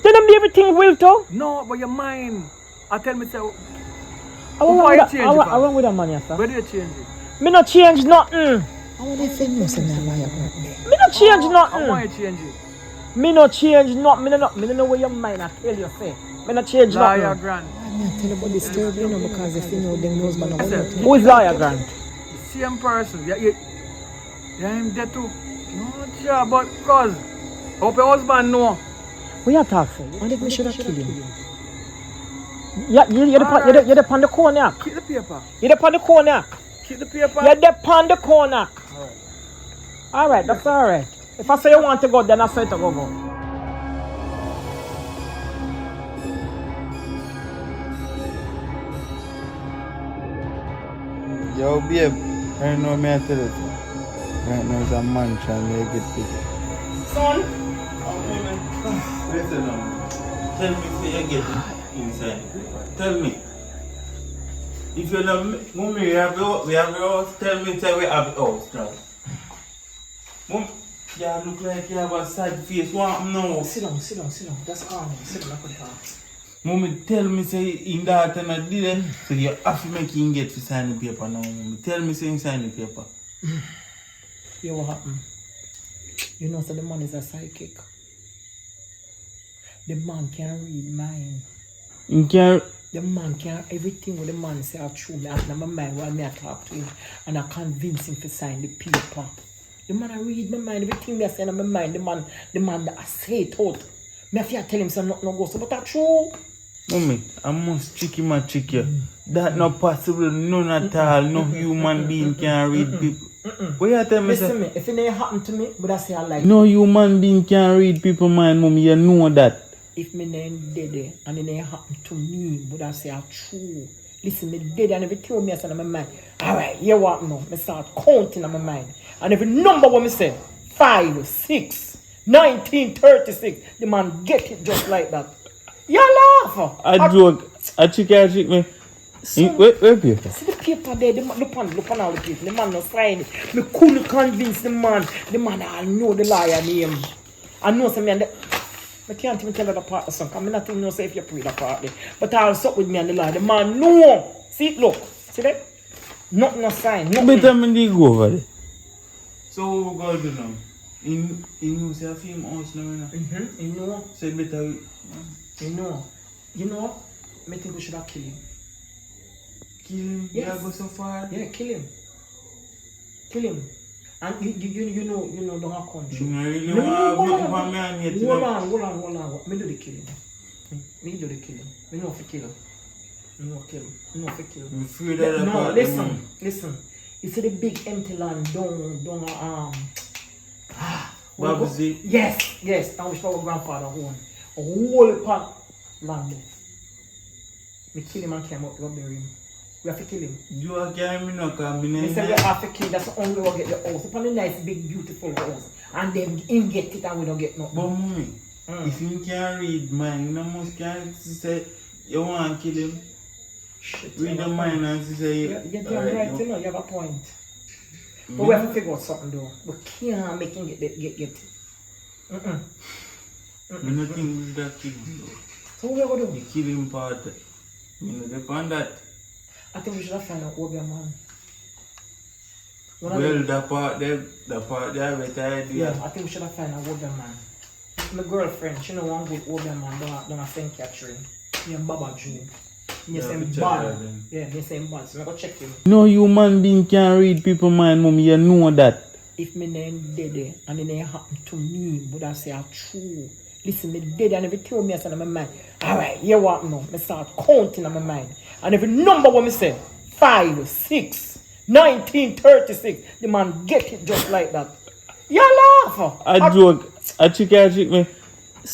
Then them do everything will too. No, but your mind. I tell me, say, I wrong with that man, yes, sir. where do you change it? Me not change nothing. I want to say no, say no, liar. Me not change I nothing. want you change it. Me not change nothing. Me don't know where your mind I tell you say. Me not change Liar nothing. Grant. I tell you about this story, you know, because if you know them knows, man, I want to Who is Liar Grant? The same person. Yeah, him there too. No, sure, but cause hope your husband know. What you talk for? I think we should have killed him. Yeah, you're the on the corner. Keep the paper. You're the on the corner. Keep the paper. You're the on the corner. Alright, that's alright. If I say you want to go, then I say to go. Yo, babe, I know me I tell you. Right now it's a mansion, they get it. Son? Listen now. Tell me if you get inside. Tell me. If you love mommy, we have your house. Tell me, say we have the house now. Mom, you look like you have a sad face. What now? Sit down. Just calm down. Sit down, I can talk. Mommy, tell me, say in that and I didn't. So you have to make him get to sign the paper now, mommy. Tell me, say sign the paper. You know what happened? You know, so the man is a psychic. The man can read mind. You can't. The man can, everything what the man say are true. Me have in my mind while me I talk to him. And I convince him to sign the paper. The man I read my mind, everything me I say in my mind, the man that I say it out. Me have to tell him so nothing no go. So but that's true. Mommy, I must trick him and trick you. That not possible, none at all. No human being can read people. What you tell me? Listen me, if it ain't happen to me, but I say I like no human being can read people mind, mommy. You know that. if me name dead and it ain't happen to me, but I say I'm true. Listen, me dead and everything me I say in my mind. Alright, you what now? Me start counting in my mind. And every number what me say, 5, 6, 1936, the man get it just like that. You laugh. I joke. I trick me. Wait, paper. See the paper there, look on all the people. The man no sign it. Me couldn't convince the man I know the liar name. I know some man I can't even tell you the part of the song. I not even know say if you pray the part there. But I'll suck with me and the lie. The man know. See, look. See that? Nothing no sign. Nothing. Better me go over there. So what we gonna do now? In you say a film house now, you know? You know. So better You know. I think we should have killed him. kill him. Yes. Yeah, go so far. Yeah, kill him. And you know don't have country. You really want me and yet. Hold on. Me do the killing. Me know if you kill him. Me know if you kill him. I'm afraid of that No, part, listen. You see the big empty land down Babsy. Yes. I wish our grandfather owned a whole part land there. Me kill him and came up, we bury him. We have to kill him. You are getting me no come in. They say we have to kill, that's the only way we get the house. Upon a nice, big, beautiful house. And then him get it and we don't get nothing. But mommy, if you can't read mine, you must can't say you want to kill him. Shit, read the mind and say you're right, you know, you have a point. But we have to figure out something though. We can't make him get it. I don't think that kill him though. So what are we going to do? You kill him part. You know, depend that. I think we should have found out who man. Well, the part there, better idea. Yeah, I think we should have found out who man. My girlfriend, she know one good older man down at St. Catherine. Me and Baba Jew. Me say bad. Yeah, me say bad. So I go check him. No human being can read people mind, mommy. You know that. If me name dead and it ain't happen to me, but I say I'm true. Listen, me dead and everything me I say in my mind. Alright, you what now? Me start counting in my mind. And every number what me say, 5, 6, 1936, the man get it just like that. You laugh. I joke. I trick me.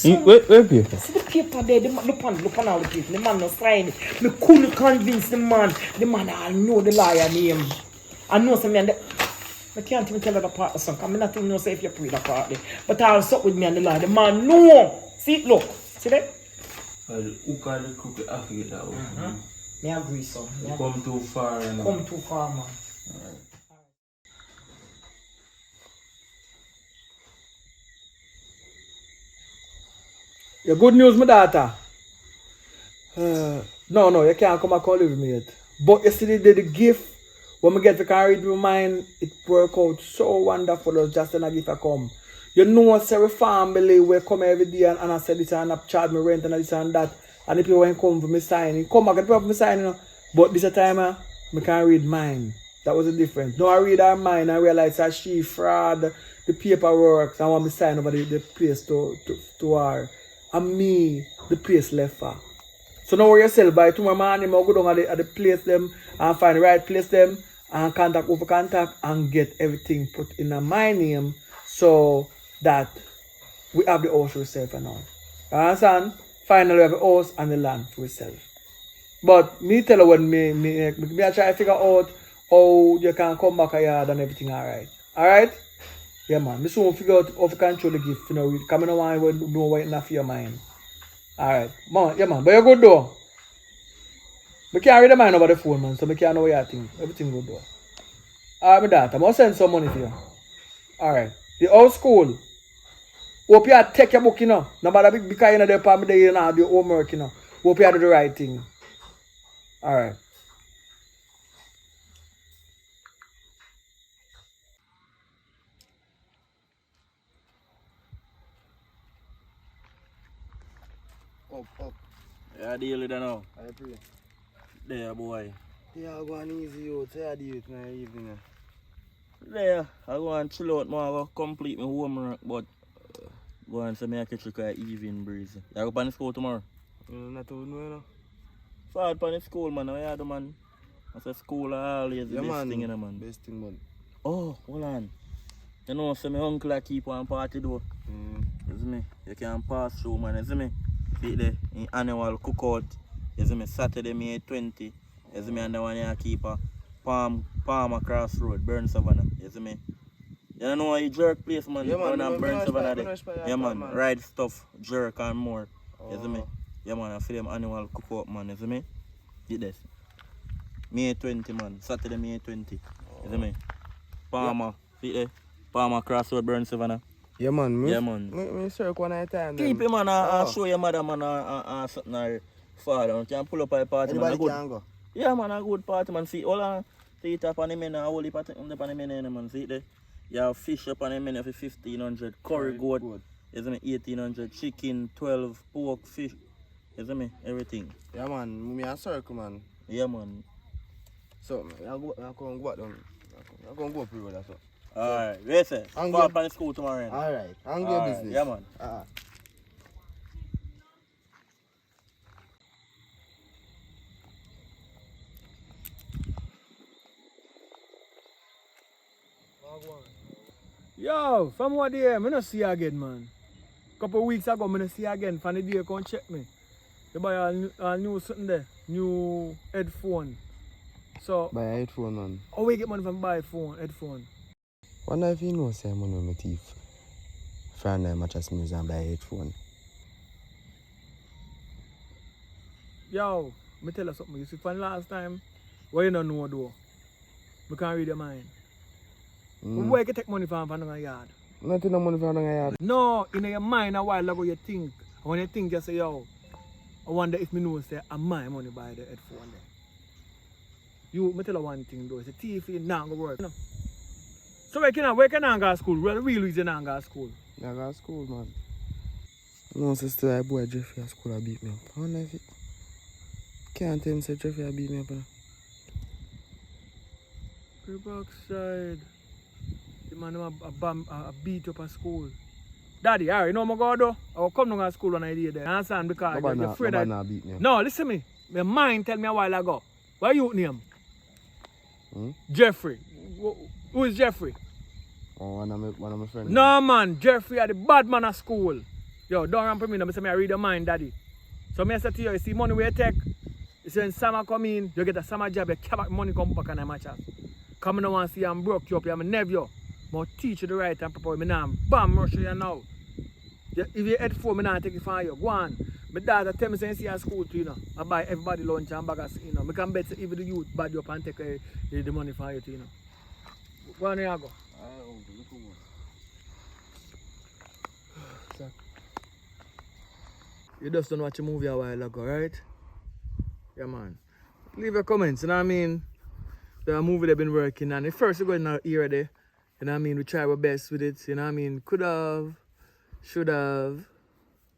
Wait, paper. See the paper there, look on all the people. The man no sign it. Me couldn't convince the man I know the liar name. I know some man I can't even tell you the part of the song. I not even know say if you pray the part there. But I'll suck with me and the lie. The man know. See, look. See that? Who can the crooked after get that out? Me agree, son. You come too far. Come too far, man. Alright. Your good news, my daughter. No, you can't come back and live with me yet. But yesterday, the gift, when we get to carry it in my mind, it work out so wonderful just in a gift I come. You know, say family will come every day and I said this and I charge me rent and this and that. And the people when come for me signing, come back and people for me signing. You know. But this time, I can't read mine. That was the difference. No, I read her mind and realize that she fraud the paperwork. I want me sign over the place to her. And me, the place left her. So now worry yourself by tomorrow morning, I'll go down at the place them and find the right place them and contact over contact and get everything put in my name so that we have the house for ourselves and all. You understand? Finally we have the house and the land for ourselves. But me tell you when me I try to figure out how you can come back a yard and everything alright. Alright? Yeah man. Me soon figure out how to control the gift, you know, because I don't want to know what enough for your mind. Alright, man, yeah man, but you're good though. I can't read the mind over the phone, man, so I can't know what you think. Everything good though. Alright, my daughter, I'm gonna send some money for you. Alright. The old school. Hope you take your book, you know. No matter because you know the part there, you know, do your homework, you know. Hope you do the right thing. Alright. Up. Yeah, deal with that now. I pray. There, boy. Yeah, go on easy, yo. Say I do it in the evening. There, I go and chill out more, I go complete my homework, but go and say me I catch you quite evening breeze. You go to the school tomorrow? Not to know, you know. Start from the school, man. I do, man. I say school always the Yeah, best man. thing, you know, man. Best thing, man. Oh, hold on. You know, say my uncle I keep on party though. You see me? You can pass through, man. You see me? See the annual cookout. You see me? Saturday, May 20. You see me? And the one you keep a Palmer Cross Road, Burn Savannah. You see me? You know you jerk place, man. Yeah, man. Down at Burn Savannah there. Yeah, man. Man. Ride stuff, jerk and more. You see me? Yeah, man. I feel them annual cookout, man. You see me? Get this. May 20, man. Saturday, May 20. You see me? Palmer. See there? Palmer Cross Road, Burn Savannah. Yeah, man. Yeah, man. Me circle one at a time. Keep it, man. I'll show your mother, man, something or father. You can pull up a party, Anybody man. can go. Yeah, man, a good party, man. See, hold on. See it up on the menu, a whole heap of things up on the menu, man. See it there? You have fish up on the menu for 1,500, curry goat, you see me, 1,800, chicken, 12, pork, fish, you see me, everything. Yeah, man. Me a circle, man. Yeah, man. So, I'll go down. I'm going to go up here with that, so. Alright, wait, sir. Go up on the school tomorrow. Alright, I'm your business. Yeah, man. Yo, from what day, I don't see you again, man. Couple of weeks ago, I don't see you again. From the day you come check me. You buy a new something there, new headphone. So, Buy a headphone, man. how we get money from buy headphone? Wonder if you know, say, I'm on my teeth. Friend, I'm just music and buy a headphone. Yo, me tell you something. You see, from last time, what you don't know though, we can't read your mind. Where you can take money from the yard? Nothing no money from the yard. No, in your mind a while ago you think. And when you think, you say, yo, I wonder if me know say I'm my money buy the headphone there. You, me tell you one thing though, it's a TV now go work. You know? So where can I go to school? Well, the real reason I go to school. I go to school, man. No, sister, I boy Jeffrey at school beat me up. I wonder if it... Can't tell him say Jeffrey beat me up. Go backside. The man a beat up at school. Daddy, alright, you know what I go do? I will come down to school when I did there. Understand? Because you're afraid that... beat me up. No, listen to me. My mind tell me a while ago. What you name? Jeffrey. Who is Jeffrey? Oh, one of my friends. No man, Jeffrey are the bad man at school. Yo, don't run for me. I say I read your mind, daddy. So I say to you, you see money where you take. You see when summer come in, you get a summer job, you carry back money come back and I match up. Come in and see I'm broke you up, you're my nephew. But teach you the right and prepare me now. Bam, rush you now. If you head for me now, take it from you. Go on. My dad tell me say see at school too, you know. I buy everybody lunch and baggers, you know. I can bet even the youth bad you up and take the money from you too, you know. Go on, here you go. you just don't watch a movie a while ago, right? Yeah, man. Leave your comments, you know what I mean? The movie they've been working on. At first, we go in our era there, you know what I mean? We try our best with it, you know what I mean? Could have, should have,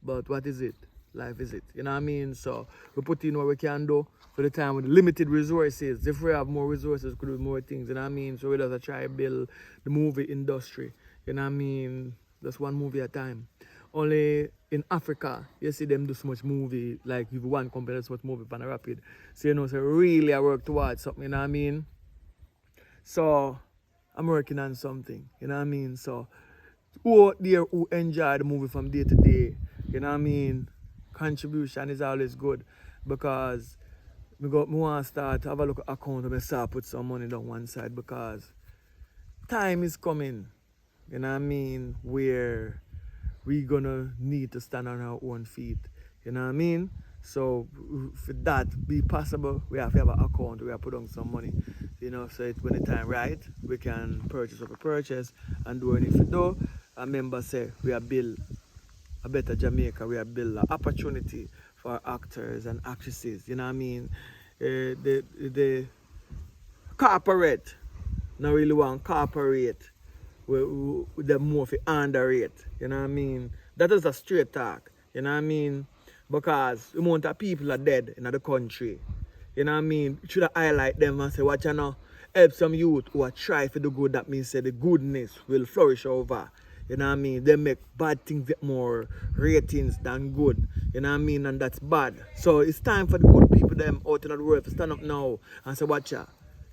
but what is it? Life is it, you know what I mean? So we put in what we can do for the time with limited resources. If we have more resources, we could do more things, you know what I mean? So we just try to build the movie industry, you know what I mean? Just one movie at a time. Only in Africa, you see them do so much movie, like if one company does so much movie pan rapid. So you know, so really I work towards something, you know what I mean? So I'm working on something, you know what I mean? So who out there who enjoy the movie from day to day, you know what I mean? Contribution is always good because me want to start have a look at account and start put some money down one side because time is coming, you know what I mean, where we gonna need to stand on our own feet, you know what I mean? So for that be possible, we have to have an account, we have to put on some money, you know, so when the time right, we can purchase what we purchase and do anything. If we do, a member say we have built a better Jamaica, we have built an opportunity for actors and actresses, you know what I mean? The corporate, not really want corporate, with them more for underrate, you know what I mean? That is a straight talk, you know what I mean? Because the amount of people are dead in the country, you know what I mean? You should highlight them and say, what you know, help some youth who are trying for the good, that means say the goodness will flourish over. You know what I mean? They make bad things get more ratings than good. You know what I mean? And that's bad. So it's time for the good people them out in the world to stand up now and say, watch ya.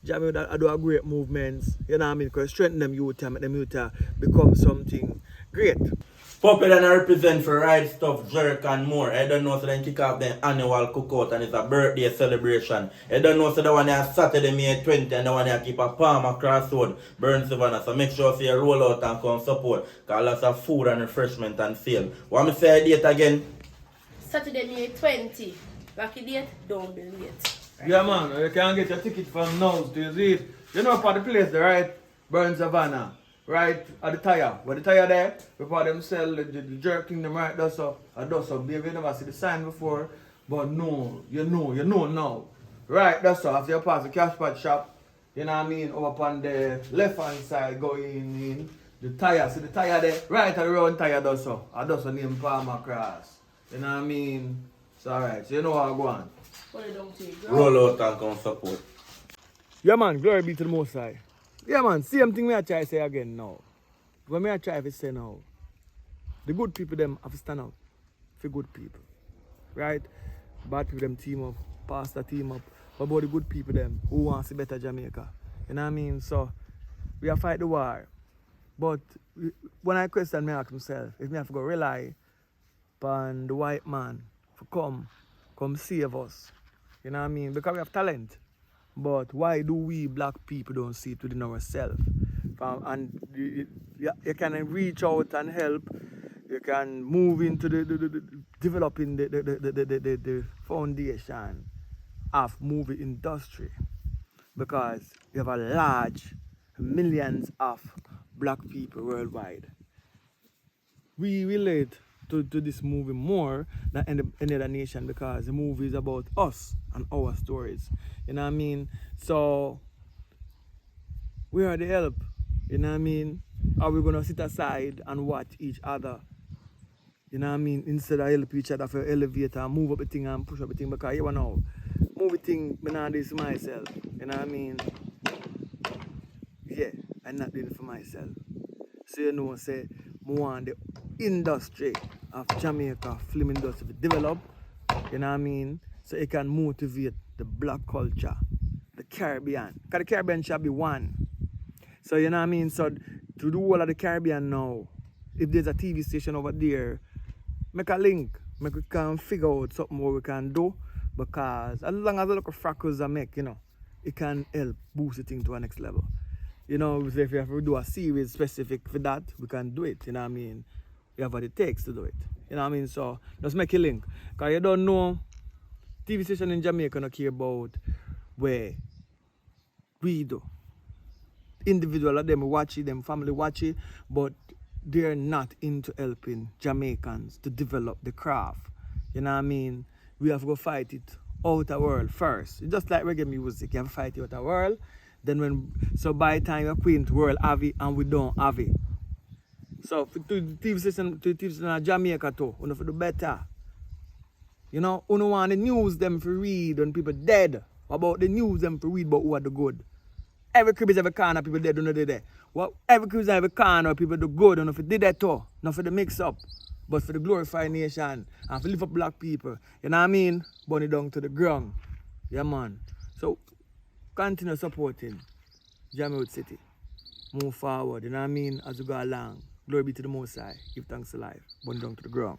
Jamaica I do a great movements. You know what I mean? Because strengthen them youth and make them youth become something great. Puppy then I represent for Ride Stuff, Jerk and more. I don't know so then kick off the annual cookout and it's a birthday celebration. I don't know so the one here Saturday May 20 and the one here keep a palm across road, Burn Savannah. So make sure you roll out and come support. Cause lots of food and refreshment and sale. What me say date again? Saturday, May 20. Lucky date, don't be late. Right? Yeah man, you can get your ticket from now to you see. You know for the place there, right? Burn Savannah. Right at the tire. Where the tire there, before them sell the jerking them right there so baby, you never see the sign before. But no, you know now. Right, that's all. After you pass the cash pot shop, you know what I mean, over upon the left hand side going in the tire. See the tire there? Right at the round tire does so. I does so name Palmer Cross. You know what I mean? It's alright. So you know how I go on. Roll out and come support. Yeah man, glory be to the Most High. Yeah man, same thing me I try to say again now. When me I try to say now, the good people them have to stand up for good people. Right? Bad people them team up, pastor team up. What about the good people them who want to see better Jamaica? You know what I mean? So we have fight the war. But when I question me ask myself, if me have to go rely upon the white man to come save us. You know what I mean? Because we have talent. But why do we black people don't see it within ourselves? And you can reach out and help. You can move into the developing the foundation of movie industry. Because you have a large millions of black people worldwide. We relate to this movie more than any other nation because the movie is about us and our stories. You know what I mean? So we are the help. You know what I mean? Are we gonna sit aside and watch each other? You know what I mean? Instead of help each other for elevate and move up the thing and push up the thing because you know, movie thing, I'm not doing this for myself. You know what I mean? Yeah, I'm not doing it for myself. So you know, say, I want the industry of Jamaica film industry to develop, you know what I mean? So it can motivate the black culture, the Caribbean. Because the Caribbean shall be one. So you know what I mean? So to do all of the Caribbean now, if there's a TV station over there, make a link. Make we can figure out something what we can do. Because as long as the local freckles I make, you know, it can help boost the thing to a next level. You know, if we have to do a series specific for that, we can do it, you know what I mean? We have what it takes to do it, you know what I mean? So, just make a link. Because you don't know, TV station in Jamaica don't care about where we do. Individual of them watch it, them family watch it, but they're not into helping Jamaicans to develop the craft. You know what I mean? We have to go fight it out the world first. It's just like reggae music, you have to fight it out the world. Then so by the time you're queen the world have it and we don't have it. So to the TV station in Jamaica too, we have to do better. You know, we don't want the news them to read when people dead. What about the news them to read about who are the good? Every crib is every corner, people dead, don't know they there. Well, every crib is every corner, people do good, don't know if they did that too. Not for the mix up, but for the glorify nation and for live up black people. You know what I mean? Burn it down to the ground. Yeah, man. So, continue supporting Jamaican City. Move forward, you know what I mean? As we go along. Glory be to the Most High. Give thanks to life. Burn it down to the ground.